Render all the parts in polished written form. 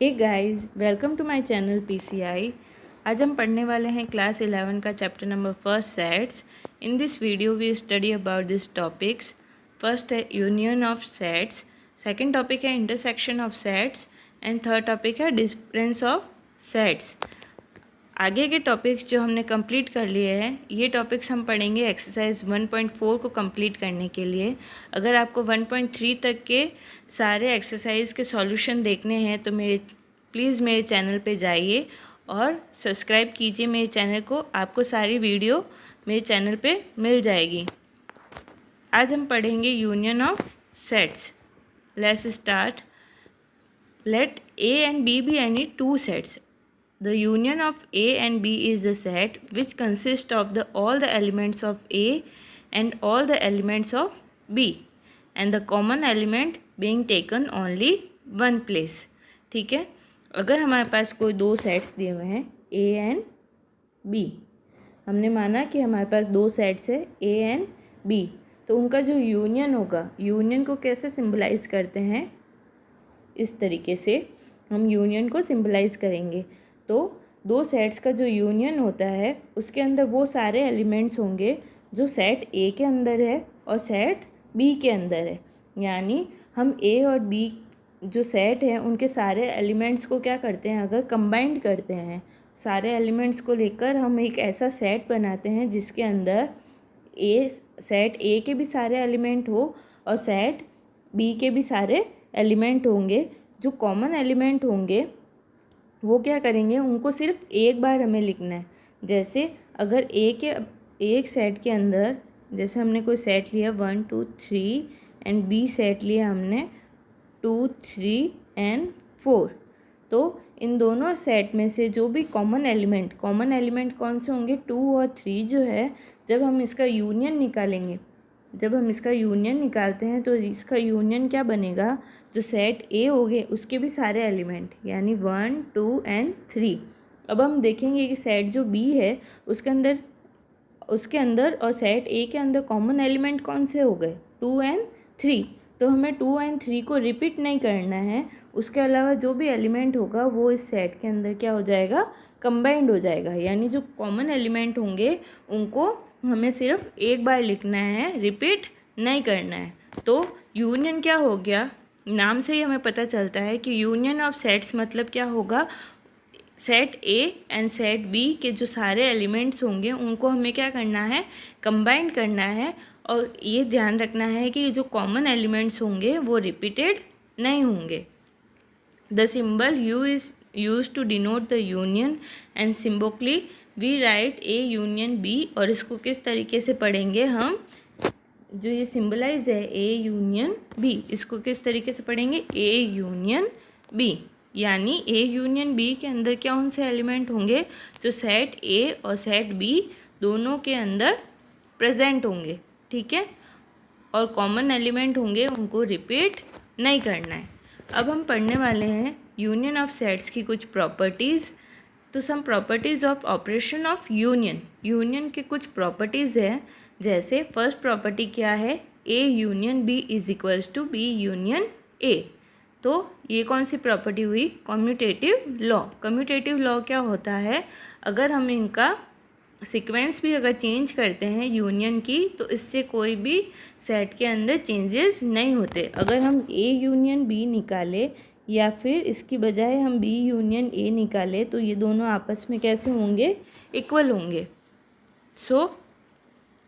Hey guys, welcome to my channel PCI. आज हम पढ़ने वाले हैं क्लास 11 का chapter number first sets. In this video we study about this topics. First है union of sets, second topic है intersection of sets and third topic है difference of sets. आगे के टॉपिक्स जो हमने कंप्लीट कर लिए हैं, ये टॉपिक्स हम पढ़ेंगे एक्सरसाइज 1.4 को कंप्लीट करने के लिए। अगर आपको 1.3 तक के सारे एक्सरसाइज के सॉल्यूशन देखने हैं तो प्लीज़ मेरे चैनल पे जाइए और सब्सक्राइब कीजिए मेरे चैनल को। आपको सारी वीडियो मेरे चैनल पे मिल जाएगी। आज हम पढ़ेंगे union of sets. Let's start. Let A and B be any two sets. The union of A and B is the set which consists of all the elements of A and all the elements of B and the common element being taken only one place. ठीक है, अगर हमारे पास कोई दो sets दिए हुए हैं A and B, हमने माना कि हमारे पास दो सेट्स है A एंड B, तो उनका जो यूनियन होगा, यूनियन को कैसे सिंबलाइज करते हैं, इस तरीके से हम यूनियन को सिंबलाइज करेंगे। तो दो सेट्स का जो यूनियन होता है उसके अंदर वो सारे एलिमेंट्स होंगे जो सेट ए के अंदर है और सेट बी के अंदर है। यानी हम ए और बी जो सेट है उनके सारे एलिमेंट्स को क्या करते हैं, अगर कंबाइंड करते हैं, सारे एलिमेंट्स को लेकर हम एक ऐसा सेट बनाते हैं जिसके अंदर सेट ए के भी सारे एलिमेंट हो और सेट बी के भी सारे एलिमेंट होंगे। जो कॉमन एलिमेंट होंगे वो क्या करेंगे, उनको सिर्फ एक बार हमें लिखना है। जैसे अगर एक सेट के अंदर, जैसे हमने कोई सेट लिया 1 2 3 एंड बी सेट लिया हमने 2 3 एंड 4, तो इन दोनों सेट में से जो भी कॉमन एलिमेंट कौन से होंगे, 2 और 3 जो है, जब हम इसका यूनियन निकालेंगे, जब हम इसका यूनियन निकालते हैं तो इसका यूनियन क्या बनेगा, जो सेट ए हो गए उसके भी सारे एलिमेंट यानी 1 2 एंड 3। अब हम देखेंगे कि सेट जो बी है उसके अंदर और सेट ए के अंदर कॉमन एलिमेंट कौन से हो गए, 2 एंड 3। तो हमें 2 एंड 3 को रिपीट नहीं करना है, उसके अलावा जो भी एलिमेंट होगा वो इस सेट के अंदर क्या हो जाएगा, कंबाइंड हो जाएगा। यानी जो कॉमन एलिमेंट होंगे उनको हमें सिर्फ एक बार लिखना है, रिपीट नहीं करना है। तो यूनियन क्या हो गया, नाम से ही हमें पता चलता है कि यूनियन ऑफ सेट्स मतलब क्या होगा, set A and set B के जो सारे एलिमेंट्स होंगे उनको हमें क्या करना है, कंबाइन करना है। और ये ध्यान रखना है कि जो कॉमन एलिमेंट्स होंगे वो रिपीटेड नहीं होंगे। The symbol U is use to denote the union and symbolically we write A union B. और इसको किस तरीके से पढ़ेंगे हम, जो ये सिंबलाइज है ए यूनियन बी, इसको किस तरीके से पढ़ेंगे, ए यूनियन बी। यानी ए यूनियन बी के अंदर कौन से एलिमेंट होंगे, जो सेट ए और सेट बी दोनों के अंदर प्रेजेंट होंगे, ठीक है, और कॉमन एलिमेंट होंगे, उनको रिपीट नहीं करना है। अब हम पढ़ने वाले हैं यूनियन ऑफ सेट्स की कुछ प्रॉपर्टीज़। तो some properties of operation of union, union के कुछ प्रॉपर्टीज़ हैं। जैसे फर्स्ट प्रॉपर्टी क्या है, A union B is equals to B union A. तो ये कौन सी प्रॉपर्टी हुई, कम्यूटेटिव लॉ। कम्यूटेटिव लॉ क्या होता है, अगर हम इनका सीक्वेंस भी अगर चेंज करते हैं यूनियन की, तो इससे कोई भी सेट के अंदर चेंजेस नहीं होते। अगर हम ए यूनियन बी निकाले या फिर इसकी बजाय हम बी यूनियन ए निकाले तो ये दोनों आपस में कैसे होंगे, इक्वल होंगे। सो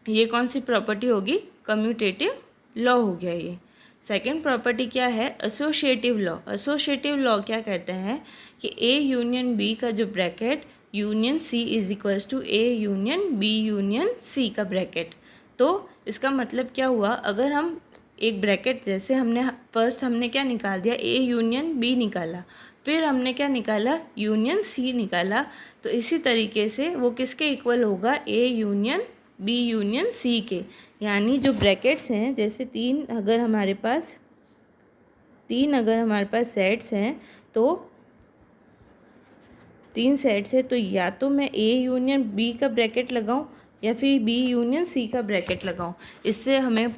ये कौन सी प्रॉपर्टी होगी, कम्यूटेटिव लॉ हो गया ये। सेकेंड प्रॉपर्टी क्या है, एसोसिएटिव लॉ। एसोसिएटिव लॉ क्या कहते हैं कि ए यूनियन बी का जो bracket union C is equals to A union B union C का ब्रैकेट। तो इसका मतलब क्या हुआ, अगर हम एक ब्रैकेट, जैसे हमने क्या निकाल दिया, ए यूनियन बी निकाला, फिर हमने क्या निकाला, यूनियन सी निकाला, तो इसी तरीके से वो किसके इक्वल होगा, A union B union C के। यानी जो ब्रैकेट्स हैं, जैसे तीन अगर हमारे पास सेट्स हैं, तो 3 सेट्स है, तो या तो मैं ए यूनियन बी का ब्रैकेट लगाऊं या फिर बी यूनियन सी का ब्रैकेट लगाऊं। इससे हमें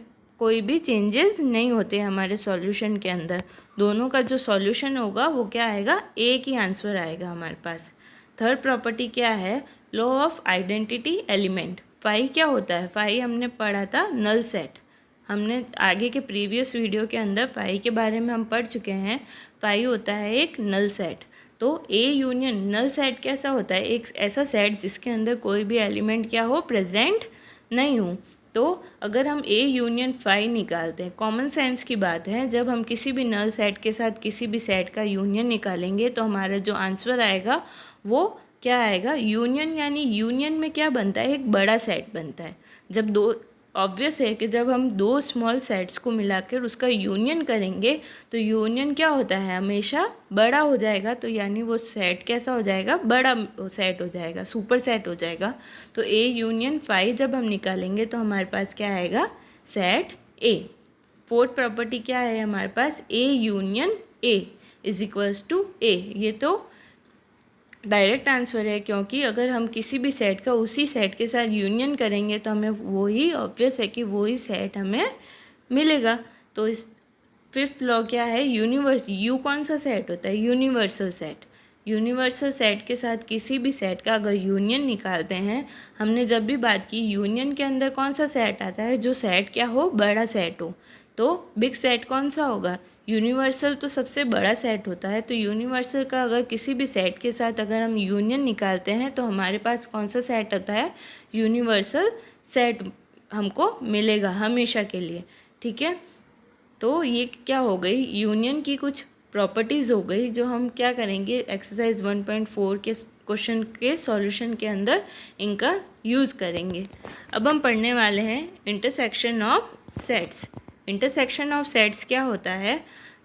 कोई भी चेंजेस नहीं होते हमारे सॉल्यूशन के अंदर। दोनों का जो सॉल्यूशन होगा वो क्या आएगा, एक ही आंसर आएगा हमारे पास। थर्ड प्रॉपर्टी क्या है, law of identity element. Phi क्या होता है, फाई हमने पढ़ा था नल सेट। हमने आगे के प्रीवियस वीडियो के अंदर फाई के बारे में हम पढ़ चुके हैं। फाई होता है एक नल सेट। तो ए यूनियन नल सेट कैसा होता है, एक ऐसा सेट जिसके अंदर कोई भी एलिमेंट क्या हो, प्रेजेंट नहीं हो। तो अगर हम ए यूनियन फाई निकालते हैं, कॉमन सेंस की बात है, जब हम किसी भी नल सेट के साथ किसी भी सेट का यूनियन निकालेंगे तो हमारा जो आंसर आएगा वो क्या आएगा, यूनियन। यानी यूनियन में क्या बनता है, एक बड़ा सेट बनता है। जब दो, ऑब्वियस है कि जब हम दो स्मॉल सेट्स को मिलाकर उसका यूनियन करेंगे तो यूनियन क्या होता है, हमेशा बड़ा हो जाएगा। तो यानी वो सेट कैसा हो जाएगा, बड़ा सेट हो जाएगा, सुपर सेट हो जाएगा। तो ए यूनियन फाई जब हम निकालेंगे तो हमारे पास क्या आएगा, सेट ए। फोर्थ प्रॉपर्टी क्या है हमारे पास, A union A is equals to A. ये तो डायरेक्ट आंसर है, क्योंकि अगर हम किसी भी सेट का उसी सेट के साथ यूनियन करेंगे तो हमें वही, ऑब्वियस है कि वही सेट हमें मिलेगा। तो इस फिफ्थ लॉ क्या है, यूनिवर्स, यू कौन सा सेट होता है, यूनिवर्सल सेट। यूनिवर्सल सेट के साथ किसी भी सेट का अगर यूनियन निकालते हैं, हमने जब भी बात की यूनियन के अंदर कौन सा सेट आता है, जो सेट क्या हो, बड़ा सेट हो। तो बिग सेट कौन सा होगा, यूनिवर्सल तो सबसे बड़ा सेट होता है। तो यूनिवर्सल का अगर किसी भी सेट के साथ अगर हम यूनियन निकालते हैं तो हमारे पास कौन सा सेट होता है, यूनिवर्सल सेट हमको मिलेगा हमेशा के लिए। ठीक है, तो ये क्या हो गई, यूनियन की कुछ प्रॉपर्टीज़ हो गई जो हम क्या करेंगे, एक्सरसाइज 1.4 के क्वेश्चन के सॉल्यूशन के अंदर इनका यूज़ करेंगे। अब हम पढ़ने वाले हैं intersection of sets. Intersection of sets क्या होता है,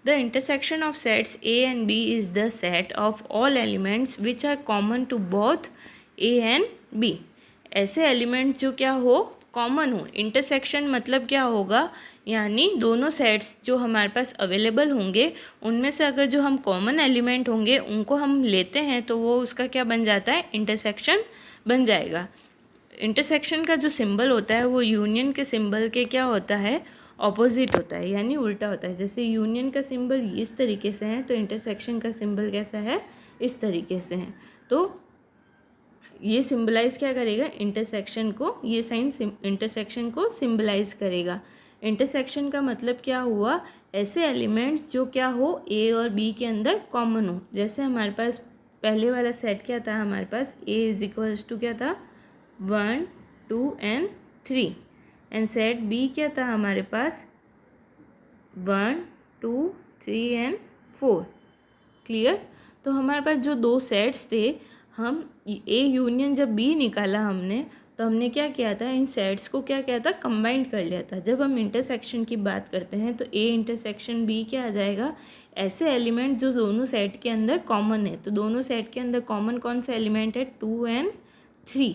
the intersection of sets A and B is the set of all elements which are common to both A and B. ऐसे एलिमेंट्स जो क्या हो, कॉमन हो। इंटरसेक्शन मतलब क्या होगा, यानी दोनों सेट्स जो हमारे पास अवेलेबल होंगे उनमें से अगर जो हम कॉमन एलिमेंट होंगे उनको हम लेते हैं तो वो उसका क्या बन जाता है, इंटरसेक्शन बन जाएगा। इंटरसेक्शन का जो सिंबल होता है वो यूनियन के सिंबल के क्या होता है, ऑपोजिट होता है, यानी उल्टा होता है। जैसे यूनियन का सिंबल इस तरीके से है तो इंटरसेक्शन का सिंबल कैसा है, इस तरीके से है। तो ये सिंबलाइज क्या करेगा, इंटरसेक्शन को, ये साइन इंटरसेक्शन को सिंबलाइज करेगा। इंटरसेक्शन का मतलब क्या हुआ, ऐसे एलिमेंट्स जो क्या हो, ए और बी के अंदर कॉमन हो। जैसे हमारे पास पहले वाला सेट क्या था, हमारे पास ए इज इक्वल्स टू क्या था, 1 2 एंड 3, एंड सेट बी क्या था हमारे पास, 1 2 3 एंड 4। क्लियर। तो हमारे पास जो दो सेट्स थे, हम ए यूनियन जब बी निकाला हमने तो हमने क्या किया था, इन सेट्स को क्या किया था, कंबाइंड कर लिया था। जब हम इंटरसेक्शन की बात करते हैं तो ए इंटरसेक्शन बी क्या आ जाएगा, ऐसे एलिमेंट जो दोनों सेट के अंदर कॉमन है। तो दोनों सेट के अंदर कॉमन कौन सा एलिमेंट है, 2 एंड 3।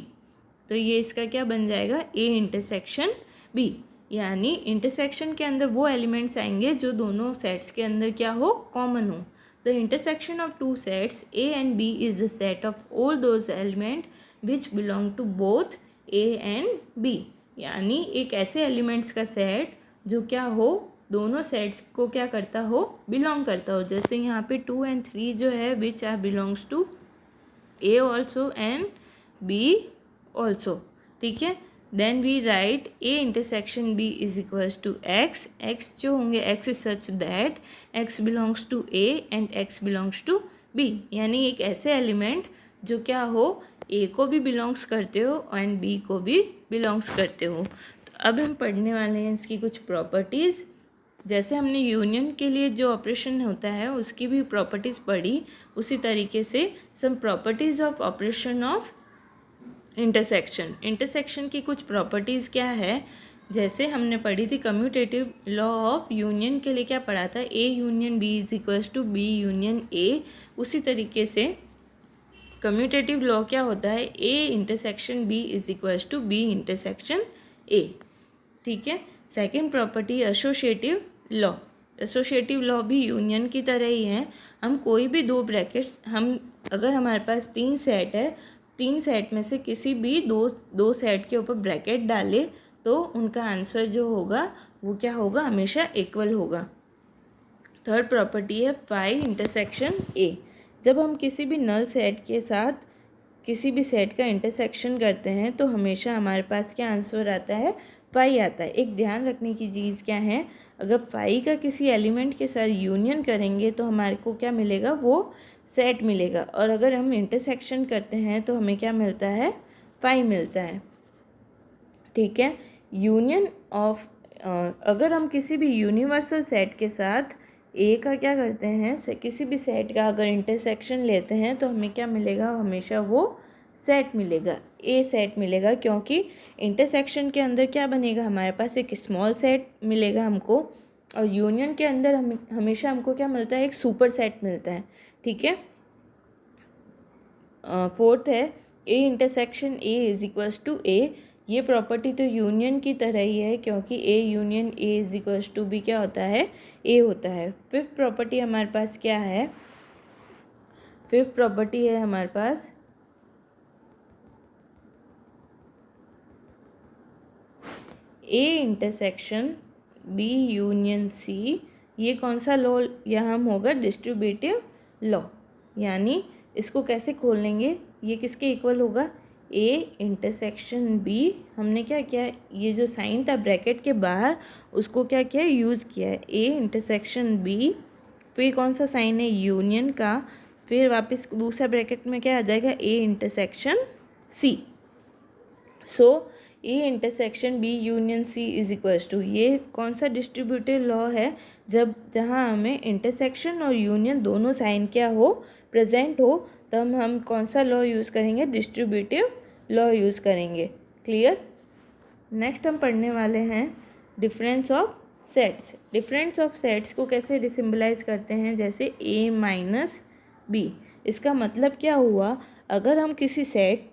तो ये इसका क्या बन जाएगा, ए इंटरसेक्शन बी। यानी इंटरसेक्शन के अंदर वो एलिमेंट्स आएंगे जो दोनों सेट्स के अंदर क्या हो, कॉमन हो। The intersection of two sets A and B is the set of all those elements which belong to both A and B। यानी एक ऐसे एलिमेंट्स का सेट जो क्या हो, दोनों सेट्स को क्या करता हो, बिलोंग करता हो। जैसे यहाँ पे 2 and 3 जो है which are belongs to A also and B also। ठीक है, then we write A intersection B is equals to x. X जो होंगे, x is such that x belongs to A and x belongs to B. यानी एक ऐसे element जो क्या हो, ए को भी बिलोंग्स करते हो एंड बी को भी बिलोंग्स करते हो। तो अब हम पढ़ने वाले हैं इसकी कुछ प्रॉपर्टीज़। जैसे हमने यूनियन के लिए जो ऑपरेशन होता है उसकी भी प्रॉपर्टीज़ पढ़ी, उसी तरीके से some properties of operation of intersection. Intersection की कुछ प्रॉपर्टीज़ क्या है, जैसे हमने पढ़ी थी कम्यूटेटिव लॉ ऑफ यूनियन के लिए क्या पढ़ा था, A union B is equals to B union A. उसी तरीके से कम्यूटेटिव लॉ क्या होता है, A intersection B is equals to B intersection A. ठीक है। Second property associative law. Associative law भी यूनियन की तरह ही है। हम कोई भी दो ब्रैकेट्स, हम अगर हमारे पास 3 सेट है, 3 सेट में से किसी भी दो सेट के ऊपर ब्रैकेट डाले तो उनका आंसर जो होगा वो क्या होगा, हमेशा इक्वल होगा। थर्ड प्रॉपर्टी है फाई इंटरसेक्शन ए। जब हम किसी भी नल सेट के साथ किसी भी सेट का इंटरसेक्शन करते हैं तो हमेशा हमारे पास क्या आंसर आता है, फाई आता है। एक ध्यान रखने की चीज़ क्या है, अगर फाई का किसी एलिमेंट के साथ यूनियन करेंगे तो हमारे को क्या मिलेगा, वो सेट मिलेगा, और अगर हम इंटरसेक्शन करते हैं तो हमें क्या मिलता है, फाई मिलता है। ठीक है, यूनियन ऑफ अगर हम किसी भी यूनिवर्सल सेट के साथ ए का क्या करते हैं, किसी भी सेट का अगर इंटरसेक्शन लेते हैं तो हमें क्या मिलेगा, हमेशा वो सेट मिलेगा, ए सेट मिलेगा, क्योंकि इंटरसेक्शन के अंदर क्या बनेगा, हमारे पास एक स्मॉल सेट मिलेगा हमको, और यूनियन के अंदर हमेशा हमको क्या मिलता है, एक सुपर सेट मिलता है। ठीक है, फोर्थ है A intersection A is equals to A. ये प्रॉपर्टी तो यूनियन की तरह ही है, क्योंकि A union A is equals to भी क्या होता है, ए होता है। फिफ्थ प्रॉपर्टी हमारे पास क्या है, फिफ्थ प्रॉपर्टी है हमारे पास A intersection B union C. ये कौन सा लॉ यहाँ होगा, डिस्ट्रीब्यूटिव लॉ। यानी इसको कैसे खोल लेंगे, ये किसके इक्वल होगा, ए इंटरसेक्शन बी। हमने क्या किया, ये जो साइन था ब्रैकेट के बाहर उसको क्या किया, यूज़ किया है, ए इंटरसेक्शन बी, फिर कौन सा साइन है, यूनियन का, फिर वापस दूसरा ब्रैकेट में क्या आ जाएगा, A intersection C. So A intersection B union C is equals to, ये कौन सा डिस्ट्रीब्यूटिव लॉ है, जहाँ हमें इंटरसेक्शन और यूनियन दोनों साइन क्या हो, प्रेजेंट हो, तब हम कौन सा लॉ यूज़ करेंगे, डिस्ट्रीब्यूटिव लॉ यूज़ करेंगे। क्लियर। नेक्स्ट हम पढ़ने वाले हैं difference of sets. Difference of sets को कैसे सिंबलाइज करते हैं, जैसे ए माइनस बी। इसका मतलब क्या हुआ, अगर हम किसी सेट,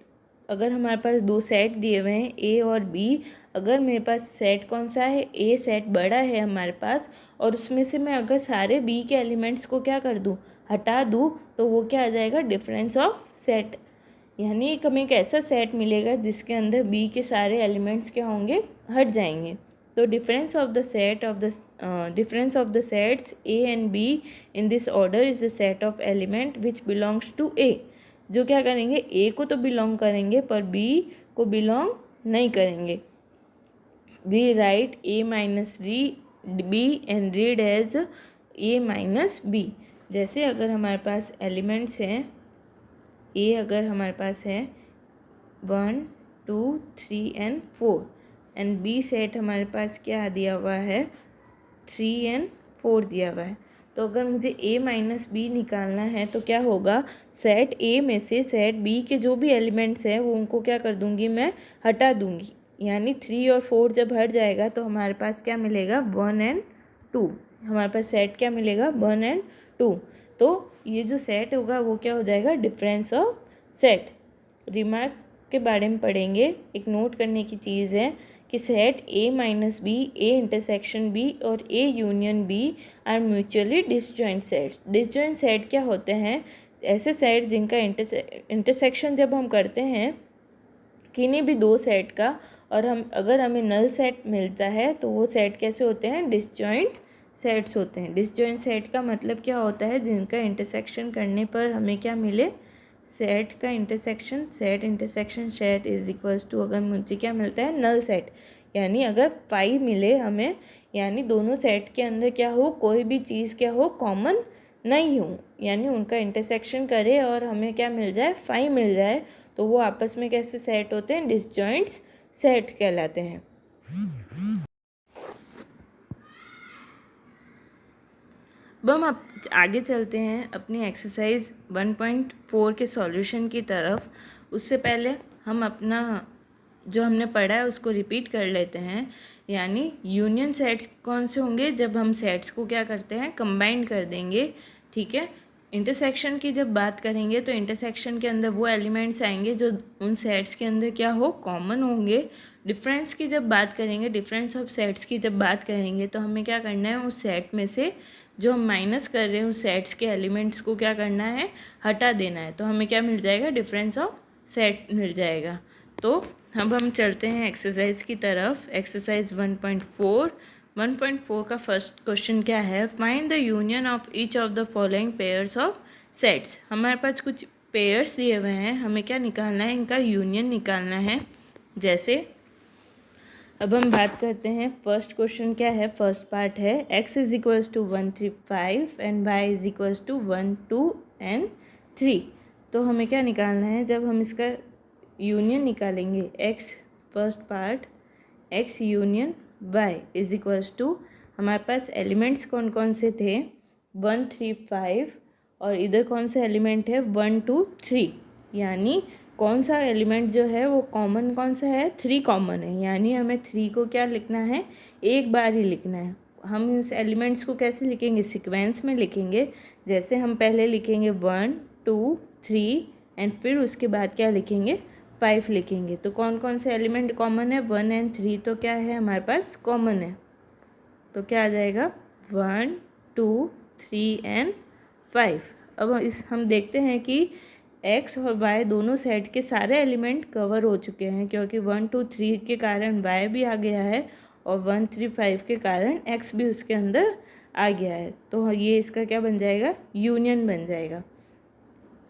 अगर हमारे पास दो सेट दिए हुए हैं ए और बी, अगर मेरे पास सेट कौन सा है, ए सेट बड़ा है हमारे पास, और उसमें से मैं अगर सारे बी के एलिमेंट्स को क्या कर दूँ, हटा दूँ, तो वो क्या आ जाएगा, डिफरेंस ऑफ सेट। यानी हमें एक ऐसा सेट मिलेगा जिसके अंदर बी के सारे एलिमेंट्स क्या होंगे, हट जाएंगे। तो difference of the sets A and B in this order is the set of element which belongs to A. जो क्या करेंगे, ए को तो बिलोंग करेंगे पर बी को बिलोंग नहीं करेंगे। We write A minus B and read as A minus B. जैसे अगर हमारे पास एलिमेंट्स हैं, ए अगर हमारे पास है 1 2 3 एंड 4, एंड बी सेट हमारे पास क्या दिया हुआ है, 3 एंड 4 दिया हुआ है। तो अगर मुझे ए माइनस बी निकालना है तो क्या होगा, सेट ए में से सेट बी के जो भी एलिमेंट्स हैं वो उनको क्या कर दूंगी, मैं हटा दूंगी। यानी 3 और 4 जब हट जाएगा तो हमारे पास क्या मिलेगा, 1 एंड 2। हमारे पास सेट क्या मिलेगा, 1 एंड 2। तो ये जो सेट होगा वो क्या हो जाएगा, डिफरेंस ऑफ सेट। रिमार्क के बारे में पढ़ेंगे। एक नोट करने की चीज़ है कि set A minus B, A intersection B और A union B are mutually disjoint sets. Disjoint set क्या होते हैं, ऐसे सेट जिनका इंटरसेक्शन जब हम करते हैं किन्हीं भी दो सेट का, और अगर हमें नल सेट मिलता है तो वो सेट कैसे होते हैं, डिसजॉइंट सेट्स होते हैं। डिसजॉइंट सेट का मतलब क्या होता है, जिनका इंटरसेक्शन करने पर हमें क्या मिले, सेट का intersection, set intersection set is equals to, अगर मुझे क्या मिलता है, नल सेट। यानी अगर 5 मिले हमें, यानी दोनों सेट के अंदर क्या हो, कोई भी चीज़ क्या हो, कॉमन नहीं हो, यानी उनका इंटरसेक्शन करे और हमें क्या मिल जाए, 5 मिल जाए, तो वो आपस में कैसे सेट होते हैं, डिसजॉइंट्स सेट कहलाते हैं। अब हम आगे चलते हैं अपनी एक्सरसाइज 1.4 के सॉल्यूशन की तरफ। उससे पहले हम अपना जो हमने पढ़ा है उसको रिपीट कर लेते हैं। यानी यूनियन सेट्स कौन से होंगे, जब हम सेट्स को क्या करते हैं, कंबाइन कर देंगे। ठीक है, इंटरसेक्शन की जब बात करेंगे तो इंटरसेक्शन के अंदर वो एलिमेंट्स आएंगे जो उन सेट्स के अंदर क्या हो, कॉमन होंगे। डिफरेंस की जब बात करेंगे, डिफरेंस ऑफ सेट्स की जब बात करेंगे तो हमें क्या करना है, उस सेट में से जो हम माइनस कर रहे हैं उस सेट्स के एलिमेंट्स को क्या करना है, हटा देना है। तो हमें क्या मिल जाएगा, डिफरेंस ऑफ सेट मिल जाएगा। तो अब हम चलते हैं एक्सरसाइज की तरफ। एक्सरसाइज 1.4 1.4 का फर्स्ट क्वेश्चन क्या है, find the union of each of the following pairs of sets. हमारे पास कुछ पेयर्स दिए हुए हैं, हमें क्या निकालना है, इनका यूनियन निकालना है। जैसे अब हम बात करते हैं, फर्स्ट क्वेश्चन क्या है, फर्स्ट पार्ट है x is equals to 1 3 5 and y is equals to 1 2 and 3। तो हमें क्या निकालना है, जब हम इसका यूनियन निकालेंगे x, first part x union y is equals to, हमारे पास एलिमेंट्स कौन कौन से थे, 1 3 5 और इधर कौन सा एलिमेंट है 1 2 3, यानी कौन सा एलिमेंट जो है वो कॉमन कौन सा है, 3 कॉमन है, यानी हमें 3 को क्या लिखना है, एक बार ही लिखना है। हम इस एलिमेंट्स को कैसे लिखेंगे, सीक्वेंस में लिखेंगे। जैसे हम पहले लिखेंगे 1 2 3 एंड फिर उसके बाद क्या लिखेंगे, 5 लिखेंगे। तो कौन कौन से एलिमेंट कॉमन है, 1 एंड 3 तो क्या है हमारे पास कॉमन है, तो क्या आ जाएगा 1 2 3 एंड 5। अब हम देखते हैं कि x और y दोनों सेट के सारे एलिमेंट कवर हो चुके हैं, क्योंकि 1 2 3 के कारण y भी आ गया है और 1 3 5 के कारण x भी उसके अंदर आ गया है। तो ये इसका क्या बन जाएगा, यूनियन बन जाएगा।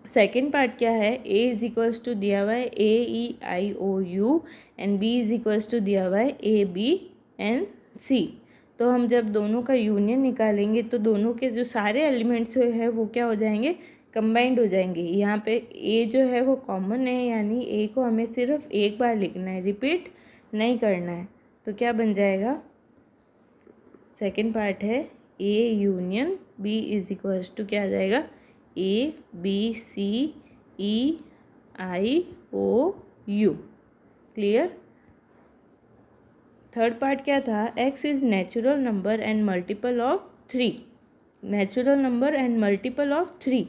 सेकेंड पार्ट क्या है, a इज इक्वल्स टू दिया हुआ है AEIOU and b is equals to दिया हुआ है ABNC। तो हम जब दोनों का यूनियन निकालेंगे तो दोनों के जो सारे एलिमेंट्स हैं वो क्या हो जाएंगे, कंबाइंड हो जाएंगे। यहाँ पे a जो है वो कॉमन है, यानी a को हमें सिर्फ एक बार लिखना है, रिपीट नहीं करना है। तो क्या बन जाएगा, सेकेंड पार्ट है a union b is equals to क्या आ जाएगा, ABCEIOU। क्लियर। थर्ड पार्ट क्या था, x is natural number and multiple of 3। Natural number and multiple of 3,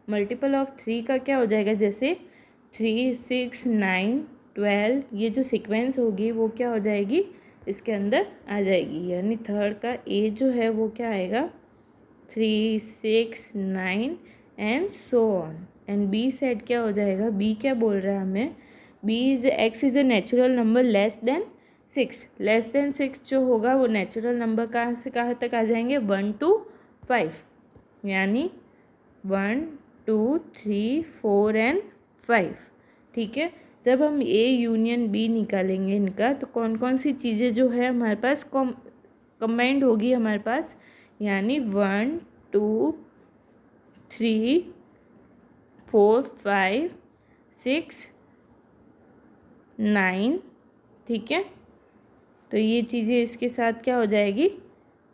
multiple of 3 का क्या हो जाएगा, जैसे 3 6 9 12, ये जो सीक्वेंस होगी वो क्या हो जाएगी, इसके अंदर आ जाएगी। यानी थर्ड का a जो है वो क्या आएगा, 3 6 9 and so on. And B set क्या हो जाएगा, बी क्या बोल रहा है हमें, B is x is a natural number less than 6। Less than 6 जो होगा वो नेचुरल नंबर कहाँ से कहाँ तक आ जाएंगे, 1 2 5, यानी 1 2 3 4 एंड 5। ठीक है। जब हम ए यूनियन बी निकालेंगे इनका, तो कौन कौन सी चीज़ें जो है हमारे पास कंबाइंड होगी हमारे पास, यानी 1 2 3 4 5 6 9। ठीक है, तो ये चीज़ें इसके साथ क्या हो जाएगी,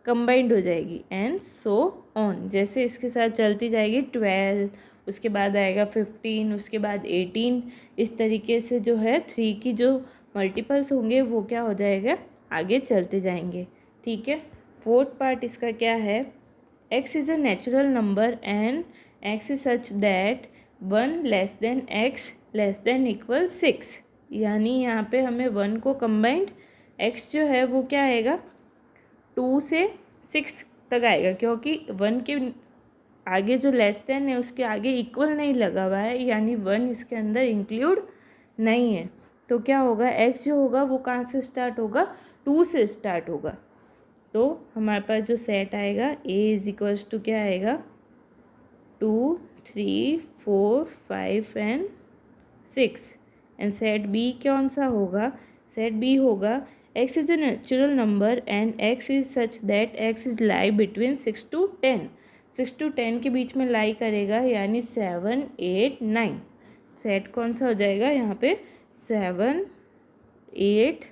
कंबाइंड हो जाएगी एंड सो ऑन। जैसे इसके साथ चलती जाएगी 12, उसके बाद आएगा 15, उसके बाद 18। इस तरीके से जो है 3 की जो मल्टीपल्स होंगे वो क्या हो जाएगा, आगे चलते जाएंगे। ठीक है। फोर्थ पार्ट इसका क्या है, x is a natural number and x is such that 1 less than x less than equal 6। यानी यहाँ पे हमें 1 को कंबाइंड x जो है वो क्या आएगा, 2 से 6 तक आएगा, क्योंकि 1 के आगे जो लेस देन है उसके आगे इक्वल नहीं लगा हुआ है, यानी 1 इसके अंदर इंक्लूड नहीं है। तो क्या होगा, x जो होगा वो कहाँ से स्टार्ट होगा, 2 से स्टार्ट होगा। तो हमारे पास जो सेट आएगा a इज इक्वल्स टू क्या आएगा, 2 3 4 5 एंड 6। एंड सेट b कौन सा होगा, सेट b होगा x is a natural number and x is such that x is lie between 6 to 10। 6 to 10 के बीच में लाई करेगा, यानी 7 8 9। सेट कौन सा हो जाएगा यहाँ पे, 7 8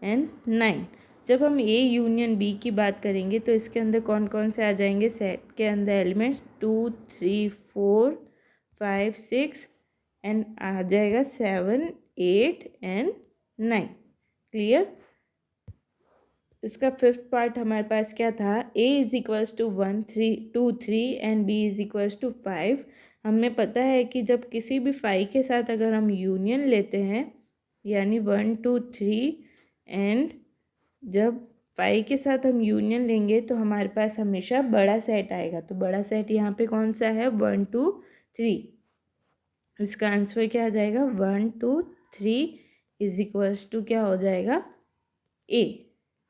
एंड 9। जब हम ए यूनियन बी की बात करेंगे तो इसके अंदर कौन कौन से आ जाएंगे, सेट के अंदर एलिमेंट्स 2 3 4 5 6 एंड आ जाएगा 7 8 एंड 9। क्लियर। इसका फिफ्थ पार्ट हमारे पास क्या था, a is equals to 1 3 2 3 and b is equals to 5। हमें पता है कि जब किसी भी 5 के साथ अगर हम यूनियन लेते हैं, यानी 1 2 3 एंड जब 5 के साथ हम यूनियन लेंगे तो हमारे पास हमेशा बड़ा सेट आएगा। तो बड़ा सेट यहाँ पे कौन सा है, 1 2 3। इसका आंसर क्या आ जाएगा, 1 2 3 इज इक्वल्स टू क्या हो जाएगा, ए।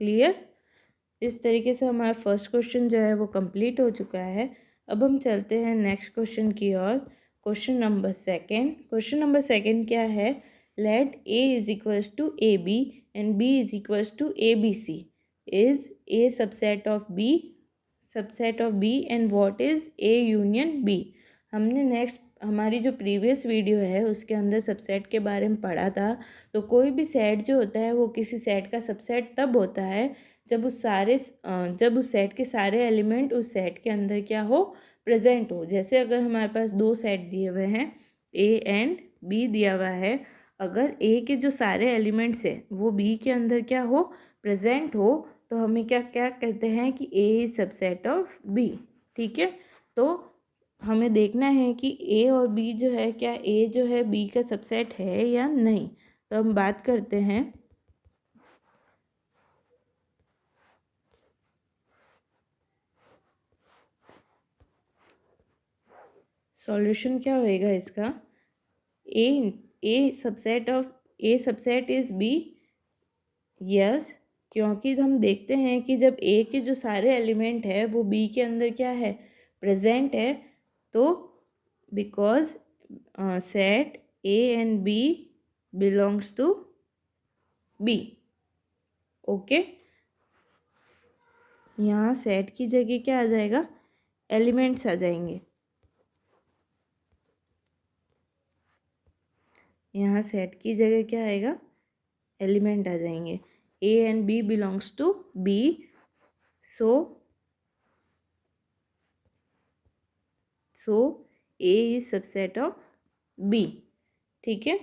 क्लियर। इस तरीके से हमारा फर्स्ट क्वेश्चन जो है वो कंप्लीट हो चुका है। अब हम चलते हैं नेक्स्ट क्वेश्चन की ओर। क्वेश्चन नंबर सेकंड क्या है? Let a is equals to a b and b is equals to a B c. Is a subset of b and what is a union b। हमने next हमारी जो previous video है उसके अंदर subset के बारे में पढ़ा था। तो कोई भी सेट जो होता है वो किसी सेट का सबसेट तब होता है जब उस सेट के सारे एलिमेंट उस सेट के अंदर क्या हो, प्रेजेंट हो। जैसे अगर हमारे पास दो सेट दिए हुए हैं, ए एंड बी दिया हुआ है, अगर ए के जो सारे एलिमेंट्स हैं वो बी के अंदर क्या हो, प्रेजेंट हो, तो हमें क्या क्या कहते हैं कि ए इज सबसेट ऑफ बी। ठीक है, तो हमें देखना है कि ए और बी जो है, क्या ए जो है बी का सबसेट है या नहीं। तो हम बात करते हैं। सॉल्यूशन क्या होएगा इसका? ए सबसेट इज बी। यस, क्योंकि हम देखते हैं कि जब ए के जो सारे एलिमेंट है वो बी के अंदर क्या है, प्रेजेंट है। तो because set A and B belongs to B. Okay, यहाँ सेट की जगह क्या आ जाएगा, एलिमेंट्स आ जाएंगे। यहाँ सेट की जगह क्या आएगा, एलिमेंट आ जाएंगे। A and B belongs to B, so A is subset of B. ठीक है,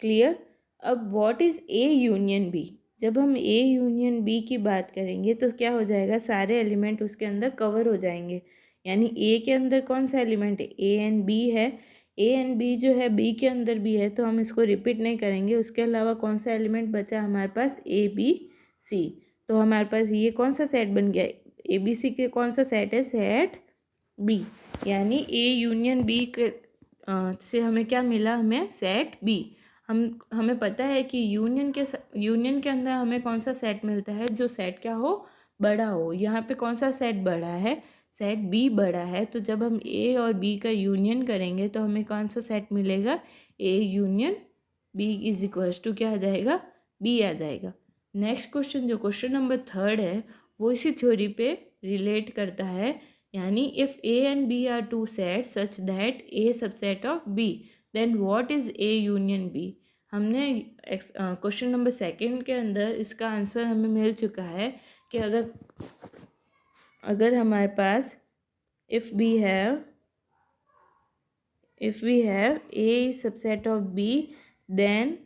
क्लियर। अब what is A union B? जब हम ए यूनियन बी की बात करेंगे तो क्या हो जाएगा, सारे एलिमेंट उसके अंदर कवर हो जाएंगे। यानी ए के अंदर कौन सा एलिमेंट है, ए एंड बी है। ए एंड बी जो है बी के अंदर भी है, तो हम इसको रिपीट नहीं करेंगे। उसके अलावा कौन सा एलिमेंट बचा हमारे पास, ए बी सी। तो हमारे पास ये कौन सा सेट बन गया, ए बी सी के कौन सा सेट है, सेट बी। यानी ए यूनियन बी के से हमें क्या मिला, हमें सेट बी। हमें पता है कि यूनियन के अंदर हमें कौन सा सेट मिलता है, जो सेट क्या हो, बड़ा हो। यहाँ पे कौन सा सेट बड़ा है, सेट बी बड़ा है। तो जब हम ए और बी का यूनियन करेंगे तो हमें कौन सा सेट मिलेगा, A union B is equals to क्या आ जाएगा, बी आ जाएगा। नेक्स्ट क्वेश्चन जो क्वेश्चन नंबर थर्ड है वो इसी थ्योरी पे रिलेट करता है। यानी if A and B are two set such that A subset of B, then what is A union B. हमने क्वेश्चन नंबर सेकंड के अंदर इसका आंसर हमें मिल चुका है कि अगर हमारे पास if we have A subset of B, then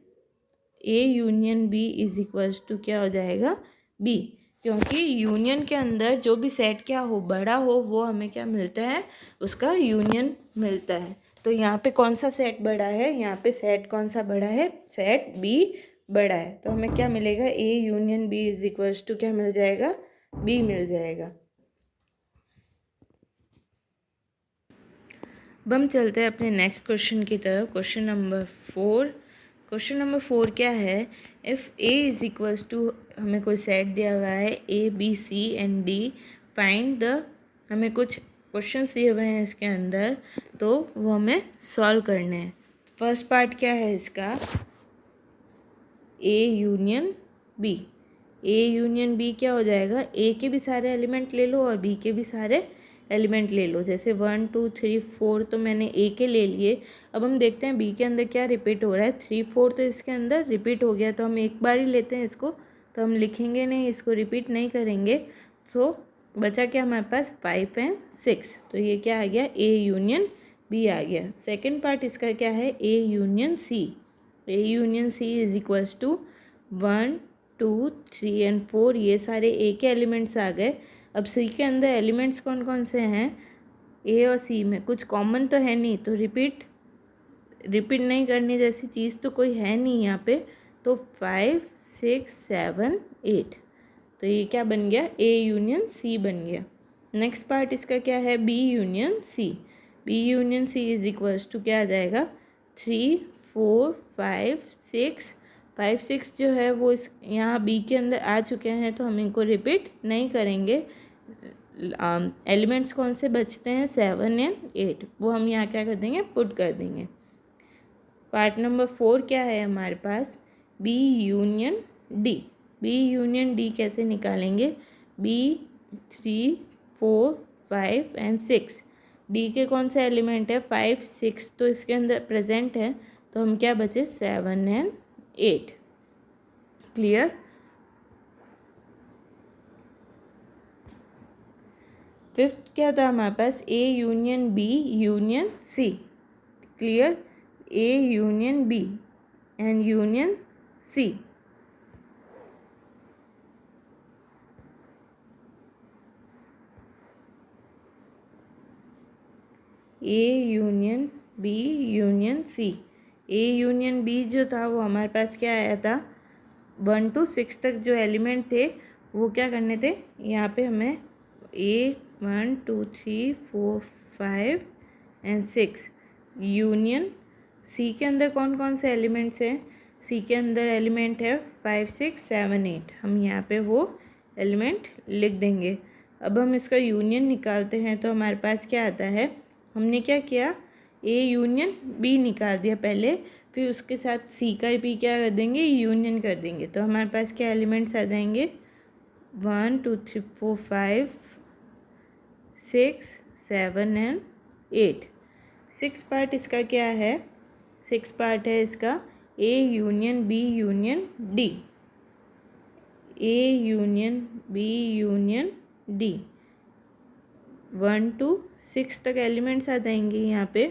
A union B is equals to क्या हो जाएगा, बी। क्योंकि यूनियन के अंदर जो भी सेट क्या हो, बड़ा हो, वो हमें क्या मिलता है, उसका यूनियन मिलता है। तो यहाँ पे कौन सा सेट बड़ा है, यहाँ पे सेट कौन सा बड़ा है, सेट बी बड़ा है। तो हमें क्या मिलेगा, A union B is equals to क्या मिल जाएगा, बी मिल जाएगा। अब हम चलते हैं अपने नेक्स्ट क्वेश्चन की तरफ। क्वेश्चन नंबर फोर क्या है, if A is equals to, हमें कोई सेट दिया हुआ है A B C and D, find the, हमें कुछ क्वेश्चंस दिए हुए हैं इसके अंदर, तो वो हमें सॉल्व करने हैं। फर्स्ट पार्ट क्या है इसका, A union B. A union B क्या हो जाएगा, ए के भी सारे एलिमेंट ले लो और बी के भी सारे एलिमेंट ले लो। जैसे 1 2 3 4 तो मैंने ए के ले लिए। अब हम देखते हैं बी के अंदर क्या रिपीट हो रहा है, 3 4 तो इसके अंदर रिपीट हो गया, तो हम एक बार ही लेते हैं इसको, तो हम लिखेंगे नहीं, इसको रिपीट नहीं करेंगे। सो बचा क्या हमारे पास, 5 एंड 6। तो ये क्या आ गया, ए यूनियन बी आ गया। सेकेंड पार्ट इसका क्या है, A union C. A union C is equals to 1 2 3 and 4, ये सारे ए के एलिमेंट्स आ गए। अब सी के अंदर एलिमेंट्स कौन कौन से हैं, ए और सी में कुछ कॉमन तो है नहीं, तो रिपीट नहीं करने जैसी चीज़ तो कोई है नहीं यहाँ पे। तो 5 6 7 8, तो ये क्या बन गया, ए यूनियन सी बन गया। नेक्स्ट पार्ट इसका क्या है, B union C. B union C is equals to क्या आ जाएगा, 3 4 5 6 5 6 जो है वो इस यहाँ बी के अंदर आ चुके हैं, तो हम इनको रिपीट नहीं करेंगे। एलिमेंट्स कौन से बचते हैं, 7 एंड 8, वो हम यहाँ क्या कर देंगे, पुट कर देंगे। पार्ट नंबर 4 क्या है हमारे पास, B union D. B union D कैसे निकालेंगे, बी 3 4 5 एंड 6, डी के कौन से एलिमेंट है, 5 6 तो इसके अंदर प्रेजेंट है, तो हम क्या बचे, 7 एंड 8। क्लियर। फिफ्थ क्या था हमारे पास, A union B union C. Clear, A union B and union C. A union B union C. A union B जो था वो हमारे पास क्या आया था, 1 to 6 तक जो एलिमेंट थे वो क्या करने थे, यहाँ पे हमें ए 1 2 3 4 5 एंड 6 यूनियन सी के अंदर कौन कौन से एलिमेंट्स हैं, सी के अंदर एलिमेंट है 5 6 7 8, हम यहाँ पे वो एलिमेंट लिख देंगे। अब हम इसका यूनियन निकालते हैं, तो हमारे पास क्या आता है, हमने क्या किया, ए यूनियन बी निकाल दिया पहले, फिर उसके साथ सी का भी क्या कर देंगे, यूनियन कर देंगे, तो हमारे पास क्या एलिमेंट्स आ जाएंगे, 1 2 3 4 5 6 7 एंड 8। 6 पार्ट इसका क्या है, 6 पार्ट है इसका A union B union D. A union B union D, 1 to 6 तक एलिमेंट्स आ जाएंगे यहाँ पे।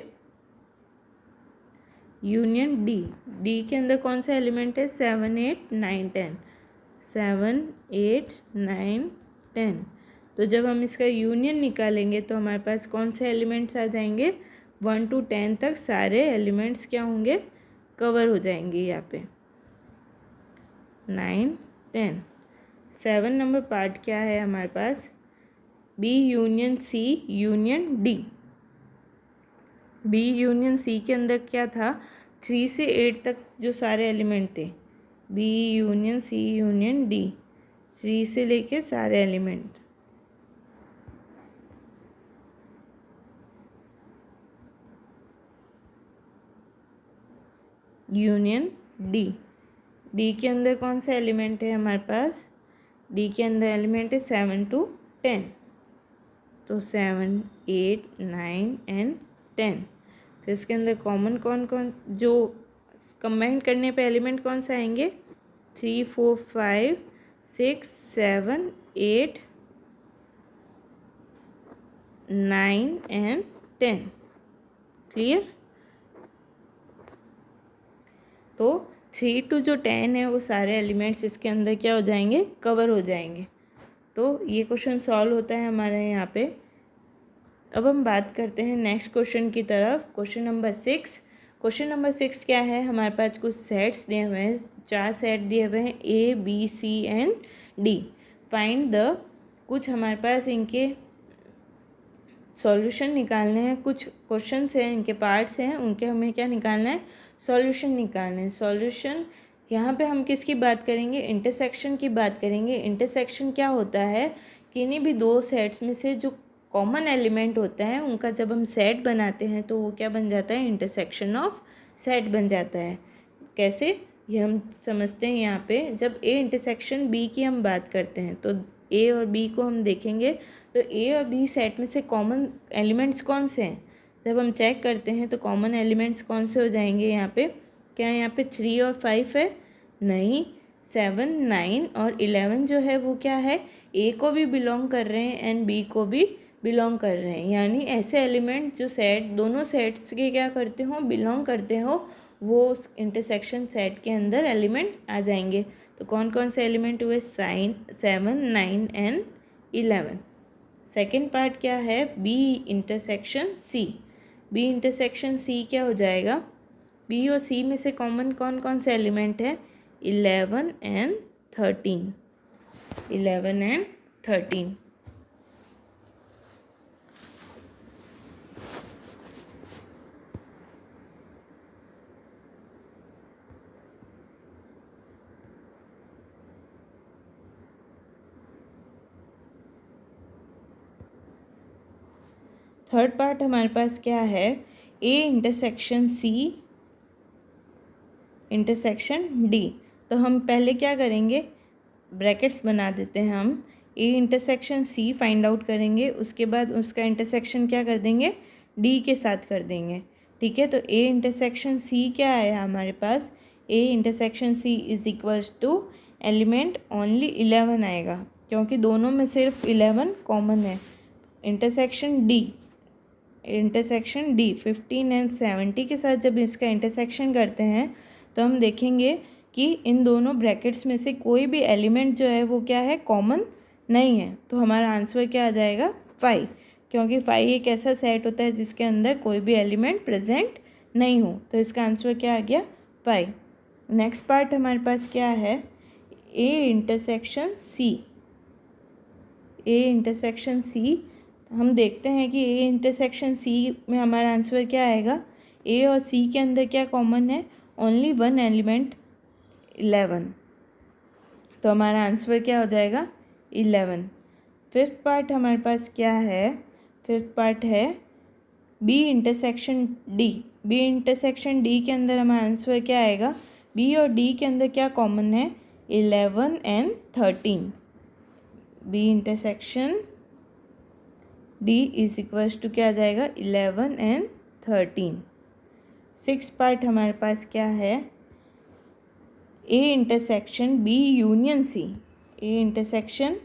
यूनियन डी, डी के अंदर कौन सा एलिमेंट है, 7 8 9 10, 7 8 9 10। तो जब हम इसका यूनियन निकालेंगे तो हमारे पास कौन से एलिमेंट्स आ जाएंगे, 1 to 10 तक सारे एलिमेंट्स क्या होंगे, कवर हो जाएंगे यहाँ पे, 9 10। 7 नंबर पार्ट क्या है हमारे पास, B union C union D. B union C के अंदर क्या था, 3 से 8 तक जो सारे एलिमेंट थे, B union C union D, 3 से लेके सारे एलिमेंट। यूनियन डी, डी के अंदर कौन सा एलिमेंट है हमारे पास, डी के अंदर एलिमेंट है 7 to 10, तो 7 8 9 एंड 10। तो इसके अंदर कॉमन कौन कौन, जो कंबाइन करने पे एलिमेंट कौन से आएंगे, 3 4 5 6 7 8 9 एंड 10। क्लियर। तो 3 to जो 10 है वो सारे एलिमेंट्स इसके अंदर क्या हो जाएंगे, कवर हो जाएंगे। तो ये क्वेश्चन सॉल्व होता है हमारे यहाँ पे। अब हम बात करते हैं नेक्स्ट क्वेश्चन की तरफ, क्वेश्चन नंबर 6। क्वेश्चन नंबर 6 क्या है, हमारे पास कुछ सेट्स दिए हुए हैं, 4 सेट दिए हुए हैं, A B C and D. Find the, कुछ हमारे पास इनके सॉल्यूशन निकालने हैं, कुछ क्वेश्चंस हैं इनके पार्ट्स हैं, उनके हमें क्या निकालना है, सॉल्यूशन निकालना है। सॉल्यूशन यहाँ पे हम किसकी बात करेंगे, इंटरसेक्शन की बात करेंगे। इंटरसेक्शन क्या होता है, किन्हीं भी दो सेट्स में से जो कॉमन एलिमेंट होता है उनका जब हम सेट बनाते हैं तो वो क्या बन जाता है, इंटरसेक्शन ऑफ सेट बन जाता है। कैसे, ये हम समझते हैं यहाँ पे, जब ए इंटरसेक्शन बी की हम बात करते हैं तो ए और बी को हम देखेंगे, तो ए और बी सेट में से कॉमन एलिमेंट्स कौन से हैं, जब हम चेक करते हैं तो कॉमन एलिमेंट्स कौन से हो जाएंगे यहाँ पे, क्या यहाँ पे 3 और 5 है, नहीं, 7 9 और 11 जो है वो क्या है, ए को भी बिलोंग कर रहे हैं एंड बी को भी बिलोंग कर रहे हैं। यानी ऐसे एलिमेंट्स जो सेट दोनों सेट्स के क्या करते हो, बिलोंग करते हो, वो उस इंटरसेक्शन सेट के अंदर एलिमेंट आ जाएंगे। तो कौन कौन से एलिमेंट हुए, 7 9 एंड 11। सेकेंड पार्ट क्या है, B intersection C. B intersection C क्या हो जाएगा, बी और सी में से कॉमन कौन कौन से एलिमेंट है, 11 एंड 13, 11 एंड 13। थर्ड पार्ट हमारे पास क्या है, A intersection C intersection D. तो हम पहले क्या करेंगे, ब्रैकेट्स बना देते हैं हम, A intersection C find out करेंगे, उसके बाद उसका इंटरसेक्शन क्या कर देंगे, डी के साथ कर देंगे। ठीक है, तो ए इंटरसेक्शन सी क्या आया हमारे पास, A intersection C is equals to element only 11 आएगा, क्योंकि दोनों में सिर्फ 11 कॉमन है। इंटरसेक्शन डी 15 एंड 70 के साथ जब इसका इंटरसेक्शन करते हैं तो हम देखेंगे कि इन दोनों ब्रैकेट्स में से कोई भी एलिमेंट जो है वो क्या है, कॉमन नहीं है। तो हमारा आंसर क्या आ जाएगा, 5, क्योंकि 5 एक ऐसा सेट होता है जिसके अंदर कोई भी एलिमेंट प्रेजेंट नहीं हो। तो इसका आंसर क्या आ गया, 5। नेक्स्ट पार्ट हमारे पास क्या है, A intersection C. A intersection सी, हम देखते हैं कि ए इंटरसेक्शन सी में हमारा आंसर क्या आएगा, ए और सी के अंदर क्या कॉमन है, ओनली वन एलिमेंट 11। तो हमारा आंसर क्या हो जाएगा, 11। फिफ्थ पार्ट हमारे पास क्या है, फिफ्थ पार्ट है B intersection D. B intersection D के अंदर हमारा आंसर क्या आएगा, बी और डी के अंदर क्या कॉमन है, 11 and 13। B intersection D is equals to क्या आ जाएगा, 11 एंड 13। सिक्स पार्ट हमारे पास क्या है, A intersection B union C. A intersection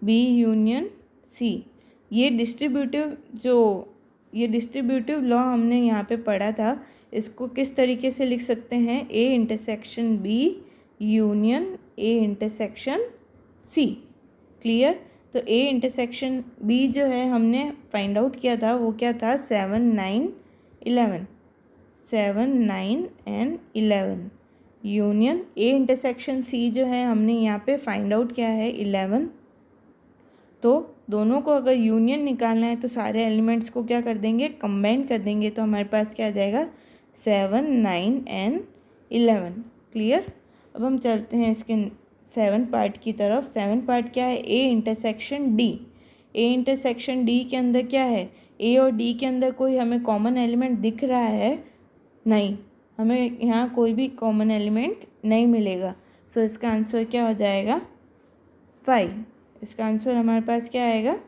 B union C, ये डिस्ट्रीब्यूटिव लॉ हमने यहाँ पे पढ़ा था, इसको किस तरीके से लिख सकते हैं, A intersection B union A intersection C. Clear. तो ए इंटरसेक्शन बी जो है हमने फाइंड आउट किया था, वो क्या था, 7, 9, 11। 7, 9 and 11 union A intersection C जो है हमने यहाँ पे फाइंड आउट किया है 11। तो दोनों को अगर यूनियन निकालना है तो सारे एलिमेंट्स को क्या कर देंगे, कंबाइन कर देंगे। तो हमारे पास क्या आ जाएगा, 7, 9 एंड 11। क्लियर। अब हम चलते हैं इसके 7 पार्ट की तरफ। 7 पार्ट क्या है, A intersection D. A intersection D के अंदर क्या है, ए और डी के अंदर कोई हमें कॉमन एलिमेंट दिख रहा है, नहीं, हमें यहाँ कोई भी कॉमन एलिमेंट नहीं मिलेगा। सो इसका आंसर क्या हो जाएगा, 5। इसका आंसर हमारे पास क्या आएगा,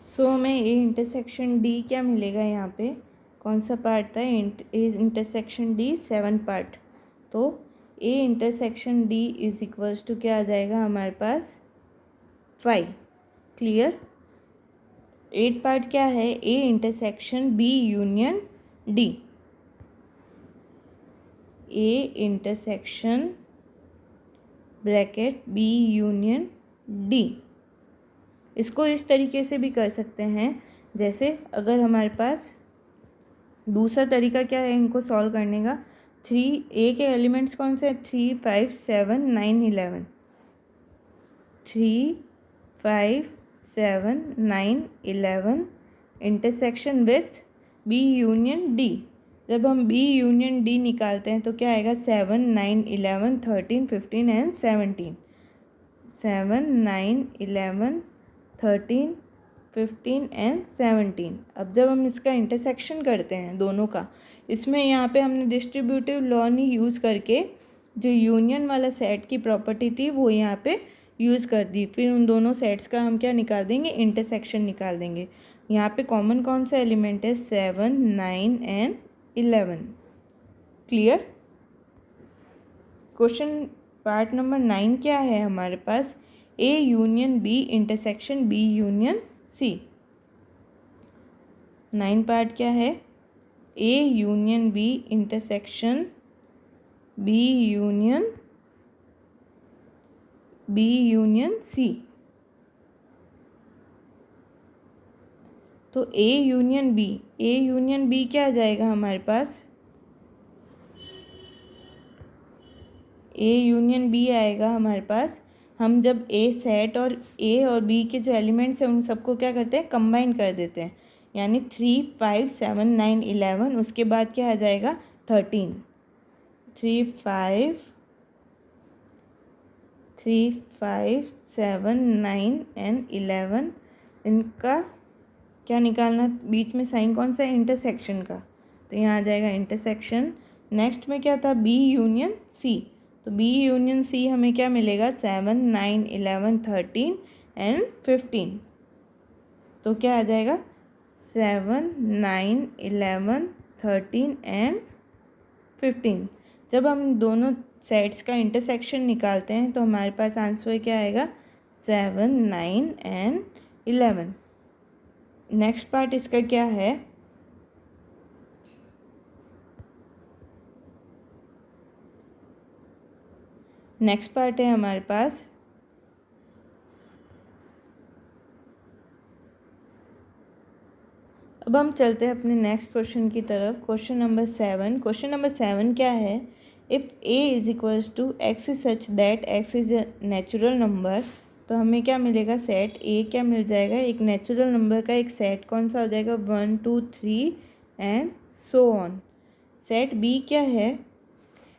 सो हमें ए इंटरसेक्शन डी क्या मिलेगा, यहाँ पे कौन सा पार्ट था, ए इंटरसेक्शन डी 7 पार्ट। तो A intersection D is equals to क्या आ जाएगा हमारे पास, 5। क्लियर। 8 पार्ट क्या है, A intersection B union D. A intersection bracket B union D. इसको इस तरीके से भी कर सकते हैं, जैसे अगर हमारे पास दूसरा तरीका क्या है इनको सॉल्व करने का, 3 ए के एलिमेंट्स कौन से हैं, 3, 5, 7, 9, 11। 3, 5, 7, 9, 11 intersection with B union D. जब हम बी यूनियन डी निकालते हैं तो क्या आएगा, 7, 9, 11, 13, 15 एंड 17। 7, 9, 11, 13, 15 एंड 17। अब जब हम इसका इंटरसेक्शन करते हैं दोनों का, इसमें यहाँ पे हमने डिस्ट्रीब्यूटिव लॉ नहीं यूज़ करके जो यूनियन वाला सेट की प्रॉपर्टी थी वो यहाँ पे यूज़ कर दी। फिर उन दोनों सेट्स का हम क्या निकाल देंगे, इंटरसेक्शन निकाल देंगे। यहाँ पे कॉमन कौन सा एलिमेंट है, 7, 9 and 11। Clear. Question part number 9 क्या है हमारे पास, A union B intersection B union C. 9 part क्या है, A union B intersection B union C. तो ए यूनियन बी क्या आ जाएगा हमारे पास, ए यूनियन बी आएगा हमारे पास। हम जब ए सेट और ए और बी के जो एलिमेंट्स हैं उन सबको क्या करते हैं, कंबाइन कर देते हैं, यानी 3, 5, 7, 9, 11। उसके बाद क्या आ जाएगा, 13। 3, 5, 3, 5, 7, 9 एंड 11, इनका क्या निकालना, बीच में साइन कौन सा है, इंटरसेक्शन का, तो यहाँ आ जाएगा इंटरसेक्शन। नेक्स्ट में क्या था, बी यूनियन सी, तो बी यूनियन सी हमें क्या मिलेगा, 7, 9, 11, 13 एंड 15, तो क्या आ जाएगा 7, 9, 11, 13 एंड 15। जब हम दोनों सेट्स का इंटरसेक्शन निकालते हैं तो हमारे पास आंसर क्या आएगा, 7, 9 एंड 11। नेक्स्ट पार्ट इसका क्या है, नेक्स्ट पार्ट है हमारे पास अब हम चलते हैं अपने नेक्स्ट क्वेश्चन की तरफ। क्वेश्चन नंबर 7, क्वेश्चन नंबर 7 क्या है, if a is equals to x is such that x is a natural number, तो हमें क्या मिलेगा, सेट a क्या मिल जाएगा, एक नेचुरल नंबर का एक सेट कौन सा हो जाएगा, 1, 2, 3 and so on. Set b क्या है,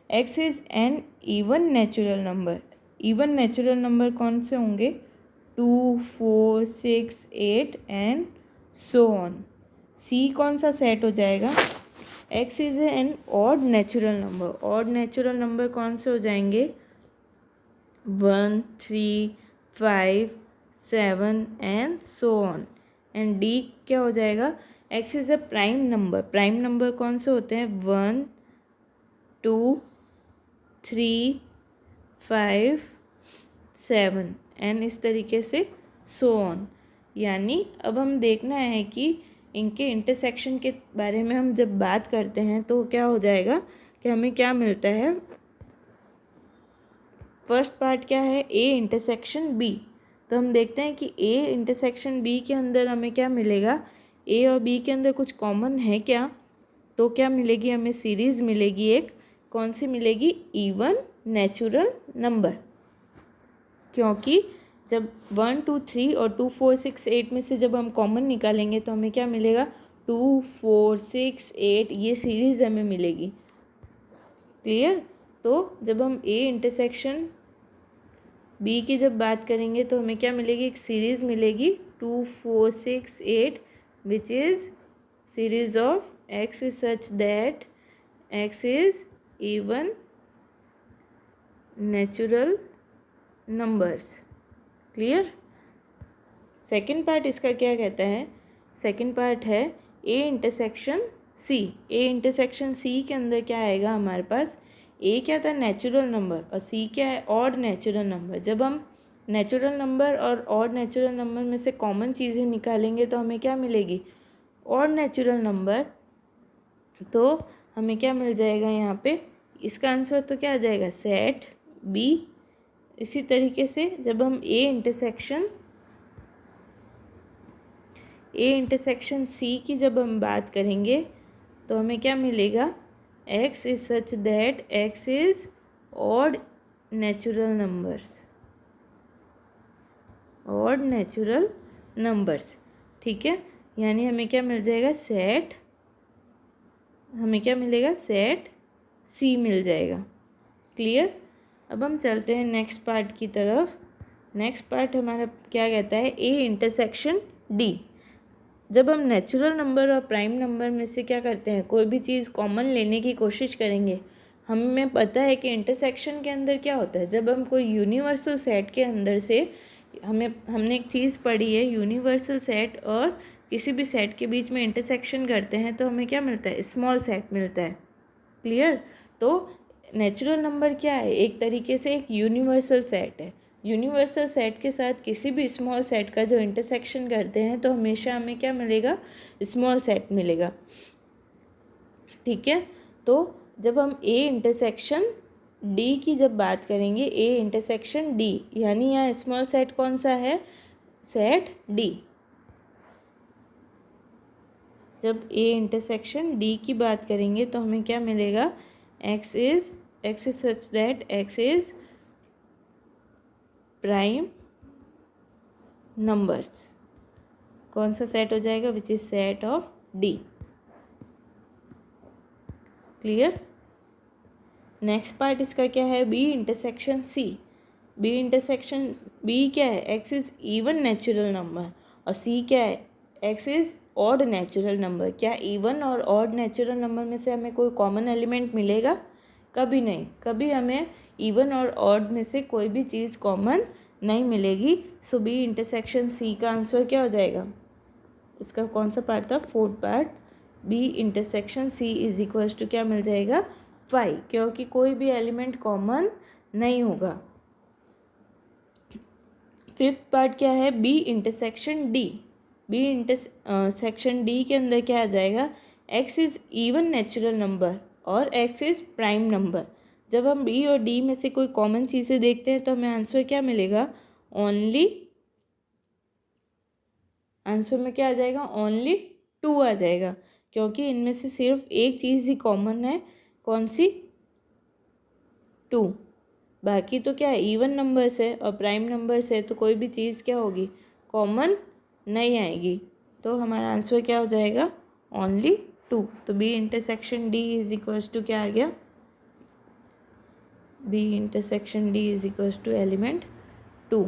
x is an even natural number, even natural number कौन से होंगे, 2, 4, 6, 8 एंड सो ऑन। सी कौन सा सेट हो जाएगा, x is an odd natural number, odd natural number कौन से हो जाएंगे, 1, 3, 5, 7 and so on. And D क्या हो जाएगा, x is a prime number, prime number कौन से होते हैं, 1, 2, 3, 5, 7 एंड इस तरीके से सो ऑन। यानी अब हम देखना है कि इनके इंटरसेक्शन के बारे में हम जब बात करते हैं तो क्या हो जाएगा कि हमें क्या मिलता है, फर्स्ट पार्ट क्या है, ए इंटरसेक्शन बी, तो हम देखते हैं कि ए इंटरसेक्शन बी के अंदर हमें क्या मिलेगा, ए और बी के अंदर कुछ कॉमन है क्या, तो क्या मिलेगी हमें, सीरीज़ मिलेगी एक, कौन सी मिलेगी, इवन नेचुरल नंबर, क्योंकि जब 1, 2, 3 और 2, 4, 6, 8 में से जब हम कॉमन निकालेंगे तो हमें क्या मिलेगा, 2, 4, 6, 8, ये सीरीज़ हमें मिलेगी। क्लियर, तो जब हम ए इंटरसेक्शन बी की जब बात करेंगे तो हमें क्या मिलेगी, एक सीरीज़ मिलेगी 2, 4, 6, 8 which is series of x is such that x is even natural numbers. Clear. Second part इसका क्या कहता है, सेकंड पार्ट है A intersection C, A intersection सी के अंदर क्या आएगा हमारे पास, ए क्या था, नेचुरल नंबर, और सी क्या है, ऑड नेचुरल नंबर। जब हम नेचुरल नंबर और ऑड नेचुरल नंबर में से कॉमन चीज़ें निकालेंगे तो हमें क्या मिलेगी, ऑड नेचुरल नंबर, तो हमें क्या मिल जाएगा यहाँ पे, इसका आंसर तो क्या आ जाएगा, सेट बी। इसी तरीके से जब हम ए इंटरसेक्शन सी की जब हम बात करेंगे तो हमें क्या मिलेगा, x is such that x is odd natural numbers, odd natural numbers. ठीक है, यानी हमें क्या मिल जाएगा, सेट, हमें क्या मिलेगा, सेट सी मिल जाएगा। क्लियर। अब हम चलते हैं नेक्स्ट पार्ट की तरफ। नेक्स्ट पार्ट हमारा क्या कहता है, ए इंटरसेक्शन डी। जब हम नेचुरल नंबर और प्राइम नंबर में से क्या करते हैं, कोई भी चीज़ कॉमन लेने की कोशिश करेंगे, हमें पता है कि इंटरसेक्शन के अंदर क्या होता है, जब हम कोई यूनिवर्सल सेट के अंदर से हमने एक चीज़ पढ़ी है, यूनिवर्सल सेट और किसी भी सेट के बीच में इंटरसेक्शन करते हैं तो हमें क्या मिलता है, स्मॉल सेट मिलता है। क्लियर। तो नेचुरल नंबर क्या है, एक तरीके से एक यूनिवर्सल सेट है, यूनिवर्सल सेट के साथ किसी भी स्मॉल सेट का जो इंटरसेक्शन करते हैं तो हमेशा हमें क्या मिलेगा, स्मॉल सेट मिलेगा। ठीक है, तो जब हम ए इंटरसेक्शन डी की जब बात करेंगे, ए इंटरसेक्शन डी, यानी यहाँ स्मॉल सेट कौन सा है, सेट डी। जब ए इंटरसेक्शन डी की बात करेंगे तो हमें क्या मिलेगा, x is such that x is prime numbers, कौन सा सेट हो जाएगा, which is set of D. Clear. Next part इसका क्या है, B intersection C. B intersection B क्या है, x is even natural number, और सी क्या है, x is odd natural number. क्या इवन और ऑड नेचुरल नंबर में से हमें कोई कॉमन एलिमेंट मिलेगा? कभी नहीं, कभी हमें इवन और ऑड में से कोई भी चीज़ कॉमन नहीं मिलेगी। सो बी इंटरसेक्शन सी का आंसर क्या हो जाएगा? इसका कौन सा पार्ट था? Fourth part. B intersection C is equals to क्या मिल जाएगा? 5, क्योंकि कोई भी एलिमेंट कॉमन नहीं होगा। फिफ्थ पार्ट क्या है? B intersection D. B intersection D के अंदर क्या आ जाएगा? X is even natural number और एक्स इज़ प्राइम नंबर। जब हम बी और डी में से कोई कॉमन चीज़ें देखते हैं तो हमें आंसर क्या मिलेगा? ओनली, आंसर में क्या आ जाएगा? ओनली 2 आ जाएगा, क्योंकि इनमें से सिर्फ एक चीज़ ही कॉमन है। कौन सी? 2। बाकी तो क्या है? इवन नंबर्स है और प्राइम नंबर्स है, तो कोई भी चीज़ क्या होगी? कॉमन नहीं आएगी। तो हमारा आंसर क्या हो जाएगा? ओनली 2। तो B intersection D is equals to क्या आ गया? B intersection D is equals to element 2।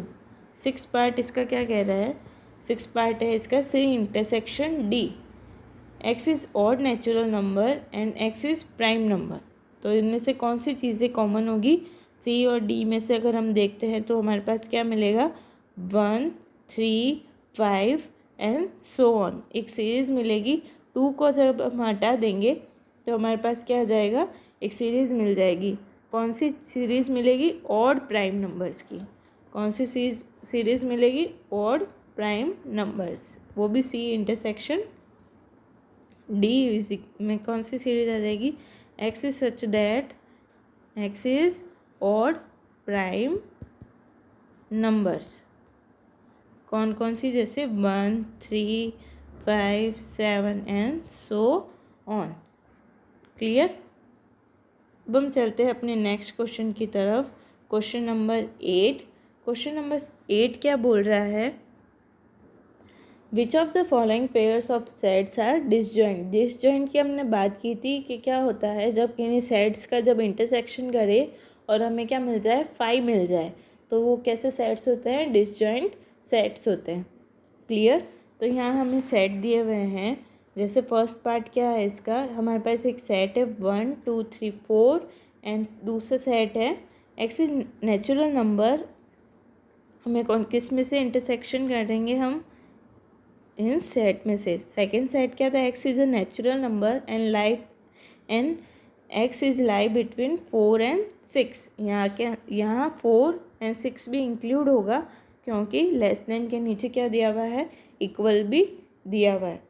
6 part इसका क्या कह रहा है? 6 पार्ट है इसका C intersection D. X is odd natural number and x is prime number. तो इनमें से कौन सी चीज़ें कॉमन होगी? सी और डी में से अगर हम देखते हैं तो हमारे पास क्या मिलेगा? 1, 3, 5 एंड सो ऑन, एक सीरीज़ मिलेगी। 2 को जब हम हटा देंगे तो हमारे पास क्या आ जाएगा? एक सीरीज़ मिल जाएगी। कौन सी सीरीज़ मिलेगी? ऑड प्राइम नंबर्स की। कौन सी सीरीज़ मिलेगी? ऑड प्राइम नंबर्स, वो भी सी इंटरसेक्शन डी में कौन सी सीरीज आ जाएगी? X is such that x is odd prime numbers. कौन कौन सी? जैसे 1, 3, 5, 7 एंड सो ऑन। क्लियर? अब हम चलते हैं अपने नेक्स्ट क्वेश्चन की तरफ। Question number 8। क्वेश्चन नंबर 8 क्या बोल रहा है? Which of the following pairs of sets are disjoint. Disjoint की हमने बात की थी कि क्या होता है जब किन्हीं सेट्स का जब इंटरसेक्शन करे और हमें क्या मिल जाए? 5 मिल जाए, तो वो कैसे सेट्स होते हैं? डिसजॉइंट सेट्स होते हैं। क्लियर? तो यहाँ हमें सेट दिए हुए हैं। जैसे फर्स्ट पार्ट क्या है इसका? हमारे पास एक सेट है 1, 2, 3, 4 एंड दूसरा सेट है एक्स इज नेचुरल नंबर। हमें कौन किस में से इंटरसेक्शन करेंगे? हम इन सेट में से। सेकेंड सेट क्या था? X is a natural number and x is lie between 4 and 6। यहाँ 4 एंड 6 भी इंक्लूड होगा, क्योंकि लेस देन के नीचे क्या दिया हुआ है? इक्वल भी दिया हुआ है।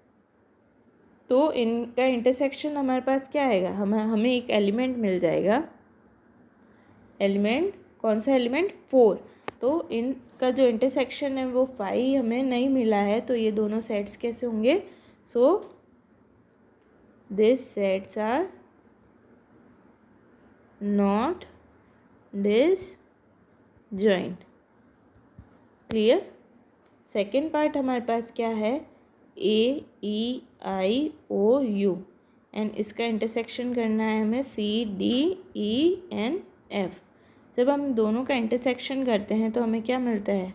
तो इनका इंटरसेक्शन हमारे पास क्या आएगा? हमें एक एलिमेंट मिल जाएगा। एलिमेंट कौन सा? एलिमेंट 4। तो इनका जो इंटरसेक्शन है वो 5 हमें नहीं मिला है, तो ये दोनों सेट्स कैसे होंगे? So this sets are not disjoint. Clear? Second part हमारे पास क्या है? A, E, I, O, U and इसका इंटरसेक्शन करना है हमें C, D, E and F। जब हम दोनों का इंटरसेक्शन करते हैं तो हमें क्या मिलता है?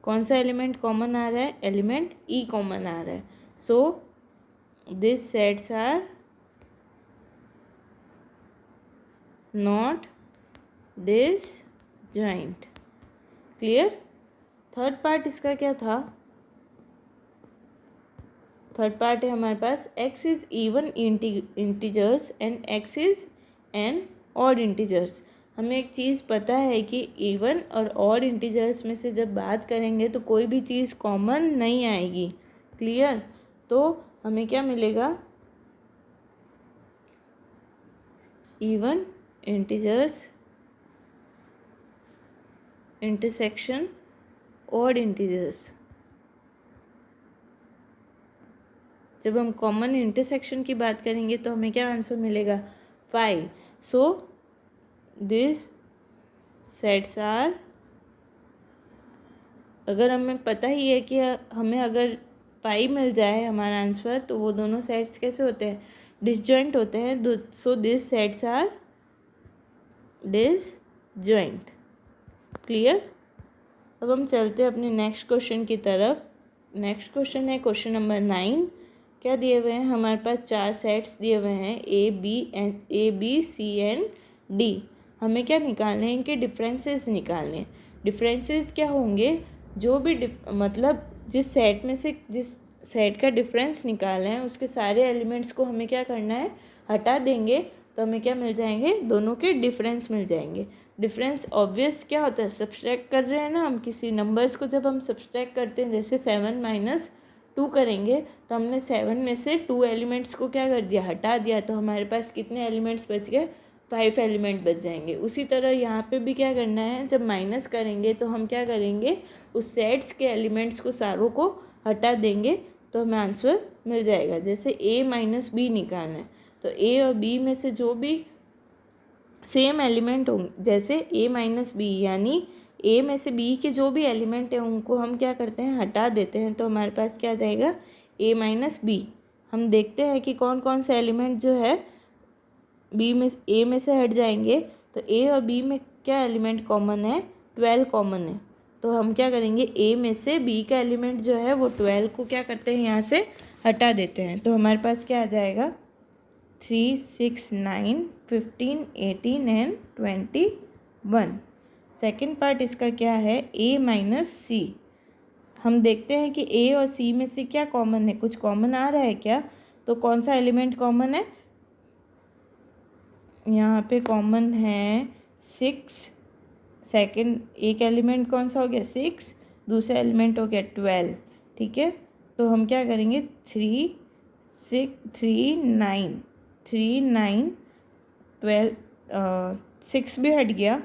कौन सा एलिमेंट कॉमन आ रहा है? एलिमेंट E कॉमन आ रहा है। So this sets are not disjoint. Clear? Third part इसका क्या था? थर्ड पार्ट है हमारे पास X is even integers and x is an odd integers. हमें एक चीज़ पता है कि इवन और ऑड इंटीजर्स में से जब बात करेंगे तो कोई भी चीज़ कॉमन नहीं आएगी। क्लियर? तो हमें क्या मिलेगा? Even integers intersection odd integers. जब हम कॉमन इंटरसेक्शन की बात करेंगे तो हमें क्या आंसर मिलेगा? 5। सो दिस सेट्स आर, अगर हमें पता ही है कि हमें अगर 5 मिल जाए हमारा आंसर, तो वो दोनों सेट्स कैसे होते हैं? डिसजॉइंट होते हैं। So this sets are disjoint. Clear. अब हम चलते हैं अपने नेक्स्ट क्वेश्चन की तरफ। नेक्स्ट क्वेश्चन है क्वेश्चन नंबर 9। क्या दिए हुए हैं, हमारे पास 4 सेट्स दिए हुए हैं A B C and D. हमें क्या निकालने हैं, इनके डिफरेंसेस निकालने हैं। डिफरेंसेस क्या होंगे, जो भी मतलब जिस सेट में से जिस सेट का डिफरेंस निकालना है उसके सारे एलिमेंट्स को हमें क्या करना है, हटा देंगे, तो हमें क्या मिल जाएंगे, दोनों के डिफरेंस मिल जाएंगे। डिफरेंस ऑब्वियस क्या होता है, सब्सट्रैक्ट कर रहे हैं ना हम किसी नंबर्स को, जब हम सब्सट्रैक्ट करते हैं जैसे 7 - 2 करेंगे तो हमने 7 में से 2 एलिमेंट्स को क्या कर दिया, हटा दिया, तो हमारे पास कितने एलिमेंट्स बच गए, 5 एलिमेंट बच जाएंगे। उसी तरह यहाँ पे भी क्या करना है, जब माइनस करेंगे तो हम क्या करेंगे, उस सेट्स के एलिमेंट्स को सारों को हटा देंगे, तो हमें आंसर मिल जाएगा। जैसे a - b निकालना है तो a और b में से जो भी सेम एलिमेंट होंगे, जैसे a - b यानी a में से b के जो भी एलिमेंट हैं उनको हम क्या करते हैं, हटा देते हैं, तो हमारे पास क्या आ जाएगा, a - b। हम देखते हैं कि कौन कौन से एलिमेंट जो है a में से हट जाएंगे। तो a और b में क्या एलिमेंट कॉमन है, 12 कॉमन है। तो हम क्या करेंगे, a में से b का एलिमेंट जो है वो 12 को क्या करते हैं, यहाँ से हटा देते हैं, तो हमारे पास क्या आ जाएगा, 3, 6, 9, 15, 18 एंड 21। सेकेंड पार्ट इसका क्या है, a - c। हम देखते हैं कि a और c में से क्या कॉमन है, कुछ कॉमन आ रहा है क्या, तो कौन सा एलिमेंट कॉमन है, यहाँ पे कॉमन है 6। सेकंड एक एलिमेंट कौन सा हो गया, 6, दूसरा एलिमेंट हो गया 12। ठीक है, तो हम क्या करेंगे, 3, 6, 3, 9, 3, 9, 12, 6 भी हट गया,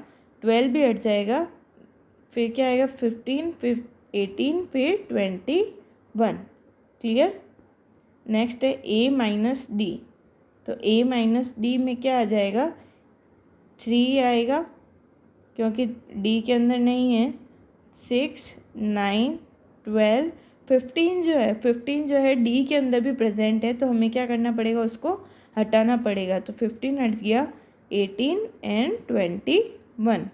12 भी हट जाएगा, फिर क्या आएगा, 15, फिर 18, फिर 21। क्लियर। नेक्स्ट है a - d। तो a - d में क्या आ जाएगा, 3 आएगा क्योंकि d के अंदर नहीं है, 6, 9, 12, 15 जो है d के अंदर भी प्रेजेंट है, तो हमें क्या करना पड़ेगा, उसको हटाना पड़ेगा। तो 15 हट गया, 18 एंड 21।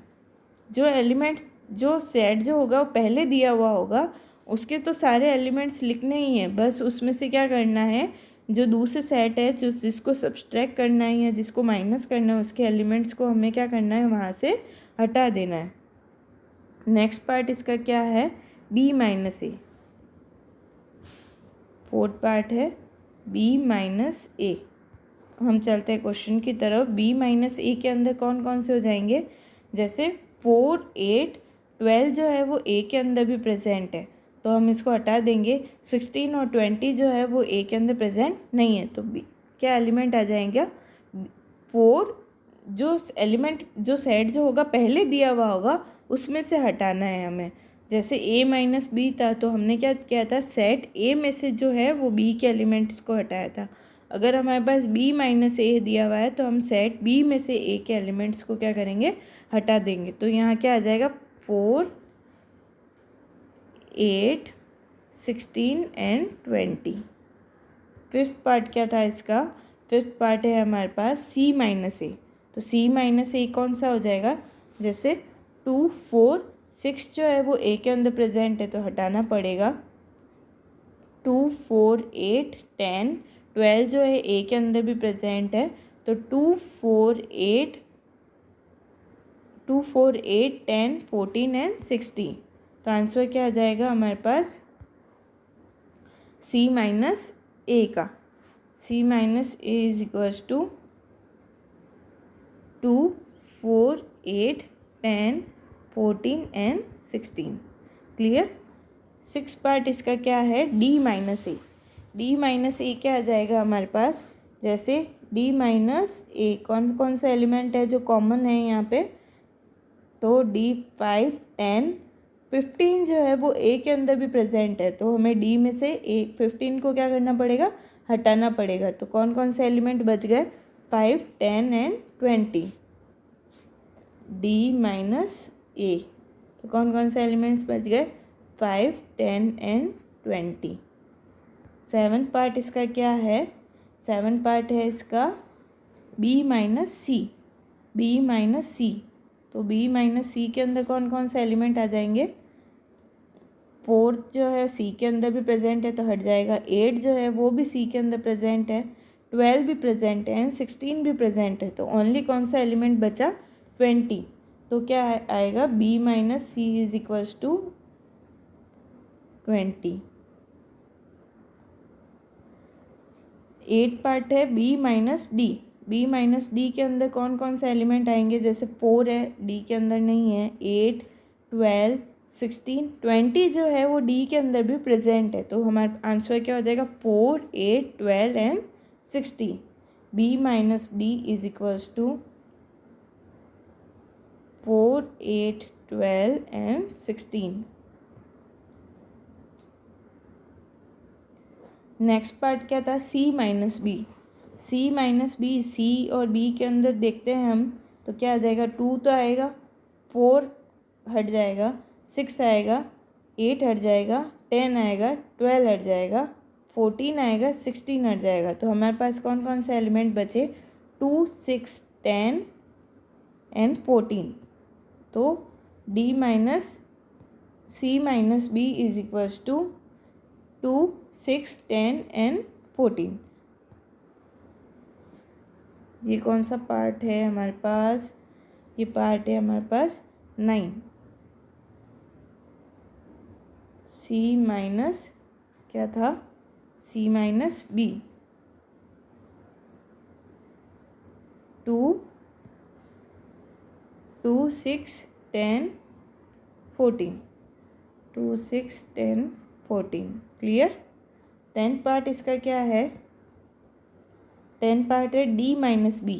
जो एलिमेंट जो सेट जो होगा वो पहले दिया हुआ होगा, उसके तो सारे एलिमेंट्स लिखने ही हैं, बस उसमें से क्या करना है, जो दूसरे सेट है जो जिसको सब्सट्रैक्ट करना है या जिसको माइनस करना है उसके एलिमेंट्स को हमें क्या करना है, वहाँ से हटा देना है। नेक्स्ट पार्ट इसका क्या है, b - a। फोर्थ पार्ट है b - a। हम चलते हैं क्वेश्चन की तरफ। b - a के अंदर कौन कौन से हो जाएंगे, जैसे 4, 8, 12 जो है वो a के अंदर भी प्रेजेंट है, तो हम इसको हटा देंगे। 16 और 20 जो है वो a के अंदर प्रेजेंट नहीं है, तो b क्या एलिमेंट आ जाएंगे, 4। जो एलिमेंट जो सेट जो होगा पहले दिया हुआ होगा उसमें से हटाना है हमें। जैसे a - b था, तो हमने क्या किया था, सेट a में से जो है वो b के एलिमेंट्स को हटाया था। अगर हमारे पास b - a दिया हुआ है तो हम सेट b में से a के एलिमेंट्स को क्या करेंगे, हटा देंगे। तो यहाँ क्या आ जाएगा, 4, 8, 16 एंड 20। फिफ्थ पार्ट क्या था इसका, फिफ्थ पार्ट है हमारे पास c - a। तो c - a कौन सा हो जाएगा, जैसे 2, 4, 6 जो है वो a के अंदर प्रेजेंट है तो हटाना पड़ेगा। 2, 4, 8, 10, 12 जो है a के अंदर भी प्रेजेंट है, तो 2, 4, 8, 10, 14 एंड 16। तो आंसर क्या आ जाएगा हमारे पास, c - a का। c - a is equals to 2, 4, 8, 10, 14 and 16। Clear. Six part इसका क्या है, d - a। d - a क्या आ जाएगा हमारे पास, जैसे d - a कौन कौन सा एलिमेंट है जो कॉमन है यहाँ पे, तो d 5, 10, 15 जो है वो a के अंदर भी प्रेजेंट है, तो हमें d में से 15 को क्या करना पड़ेगा, हटाना पड़ेगा। तो कौन कौन से एलिमेंट बच गए, 5, 10 एंड 20। d - a, तो कौन कौन से एलिमेंट्स बच गए, 5, 10 एंड 20। सेवन पार्ट इसका क्या है, सेवन पार्ट है इसका b - c। b - c तो बी माइनस सी के अंदर कौन कौन से एलिमेंट आ जाएंगे, 4 जो है सी के अंदर भी प्रेजेंट है तो हट जाएगा, 8 जो है वो भी सी के अंदर प्रेजेंट है, 12 भी प्रेजेंट है एंड 16 भी प्रेजेंट है, तो ओनली कौन सा एलिमेंट बचा, 20। तो क्या आएगा, B minus C is equals to 20। 8 part है B minus D. B minus D के अंदर कौन कौन से एलिमेंट आएंगे, जैसे 4 है डी के अंदर नहीं है, 8, 12, 16, 20 जो है वो डी के अंदर भी प्रेजेंट है, तो हमारा आंसर क्या हो जाएगा, 4, 8, 12 and 16। B minus D is equals to 4, 8, 12 and 16। Next part क्या था, C minus B. C minus B, C और बी के अंदर देखते हैं हम, तो क्या आ जाएगा, 2 तो आएगा, 4 हट जाएगा, 6 आएगा, 8 हट जाएगा, 10 आएगा, 12 हट जाएगा, 14 आएगा, 16 हट जाएगा। तो हमारे पास कौन कौन से एलिमेंट बचे, 2, 6, 10 एंड 14। तो D minus C minus B is equals to 2, 6, 10 and 14। ये कौन सा पार्ट है हमारे पास, ये पार्ट है हमारे पास 9। सी माइनस क्या था, C minus B, 2, 6, 10, 14, 2, 6, 10, 14। Clear. 10 part इसका क्या है, 10 पार्ट है डी माइनस बी।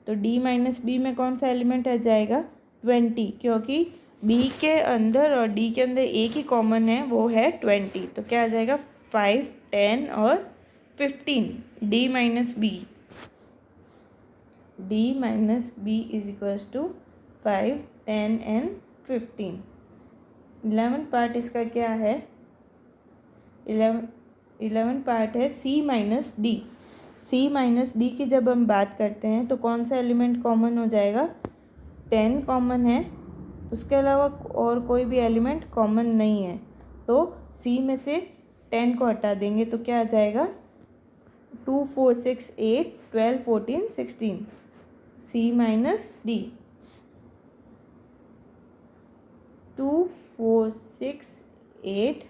तो डी माइनस बी में कौन सा एलिमेंट आ जाएगा, 20, क्योंकि बी के अंदर और डी के अंदर एक ही कॉमन है, वो है 20। तो क्या आ जाएगा, 5, 10 और 15। D minus B, D minus B is equals to 5, 10 and 15। 11 part इसका क्या है, 11 पार्ट है C minus D. C minus D की जब हम बात करते हैं तो कौन सा एलिमेंट कॉमन हो जाएगा, 10 कॉमन है, उसके अलावा और कोई भी एलिमेंट कॉमन नहीं है, तो सी में से 10 को हटा देंगे तो क्या आ जाएगा, 2, 4, 6, 8, 12, 14, 16। सी माइनस डी, 2, 4, 6, 8,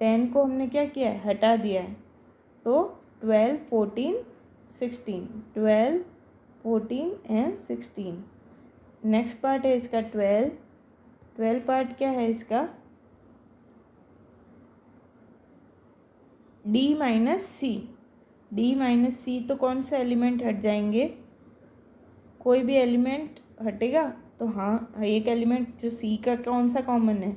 10 को हमने क्या किया है, हटा दिया है, तो 12, 14, 16, 12, 14 एंड 16। नेक्स्ट पार्ट है इसका 12 पार्ट क्या है इसका, डी माइनस सी। डी माइनस सी तो कौन सा एलिमेंट हट जाएंगे, कोई भी एलिमेंट हटेगा, तो हाँ एक एलिमेंट जो सी का कौन सा कॉमन है,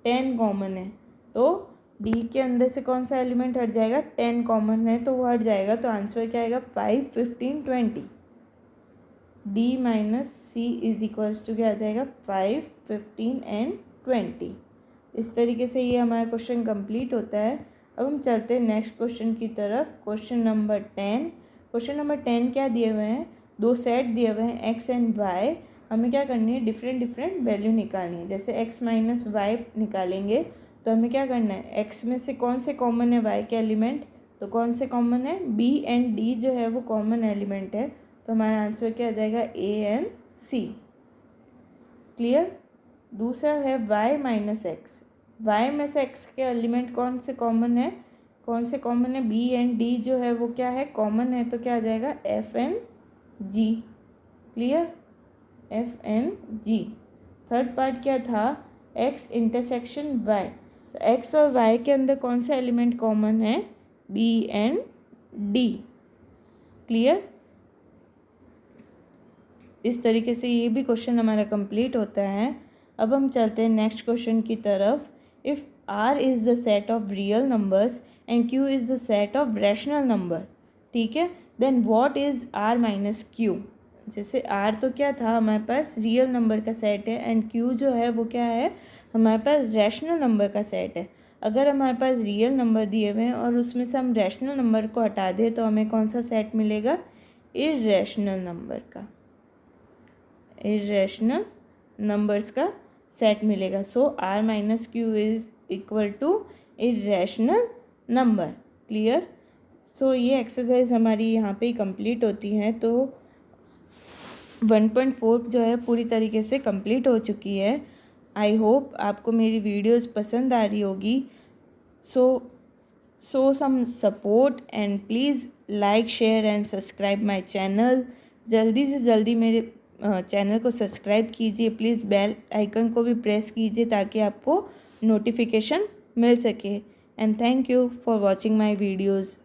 10 कॉमन है, तो डी के अंदर से कौन सा एलिमेंट हट जाएगा, 10 कॉमन है तो वो हट जाएगा, तो आंसर क्या आएगा, 5, 15, 20। D minus C is equals to क्या आ जाएगा, 5, 15 एंड 20। इस तरीके से ये हमारा क्वेश्चन कंप्लीट होता है। अब हम चलते हैं नेक्स्ट क्वेश्चन की तरफ, क्वेश्चन नंबर 10। क्वेश्चन नंबर 10 क्या दिए हुए हैं, 2 सेट दिए हुए हैं एक्स एंड वाई, हमें क्या करनी है, डिफरेंट वैल्यू निकालनी है। जैसे एक्स माइनस वाई निकालेंगे तो हमें क्या करना है, एक्स में से कौन से कॉमन है वाई के एलिमेंट, तो कौन से कॉमन है, बी एंड डी जो है वो कॉमन एलिमेंट है, तो हमारा आंसर क्या आ जाएगा, ए एंड सी। क्लियर। दूसरा है वाई माइनस एक्स। वाई में से एक्स के एलिमेंट कौन से कॉमन है, बी एंड डी जो है वो क्या है, कॉमन है, तो क्या आ जाएगा, F and G. Clear, F and G. Third part क्या था, एक्स इंटरसेक्शन वाई, तो एक्स और वाई के अंदर कौन सा एलिमेंट कॉमन है, बी एंड डी। क्लियर। इस तरीके से ये भी क्वेश्चन हमारा कंप्लीट होता है। अब हम चलते हैं नेक्स्ट क्वेश्चन की तरफ। If R is the set of real numbers and Q is the set of rational number, ठीक है, then what is R minus Q. जैसे आर तो क्या था, हमारे पास रियल नंबर का सेट है, एंड क्यू जो है वो क्या है, हमारे पास रैशनल नंबर का सेट है। अगर हमारे पास रियल नंबर दिए हुए हैं और उसमें से हम रैशनल नंबर को हटा दें तो हमें कौन सा सेट मिलेगा, इर्रेशनल नंबर का, इर्रेशनल नंबर्स का सेट मिलेगा। So r minus Q is equal to irrational number. Clear? So ये एक्सरसाइज हमारी यहाँ पे ही कंप्लीट होती है। तो 1.4 जो है पूरी तरीके से कंप्लीट हो चुकी है। आई होप आपको मेरी वीडियोस पसंद आ रही होगी। So some support and please like share and subscribe my channel. जल्दी से जल्दी मेरे चैनल को सब्सक्राइब कीजिए। प्लीज़ बेल आइकन को भी प्रेस कीजिए ताकि आपको नोटिफिकेशन मिल सके। And thank you for watching my videos.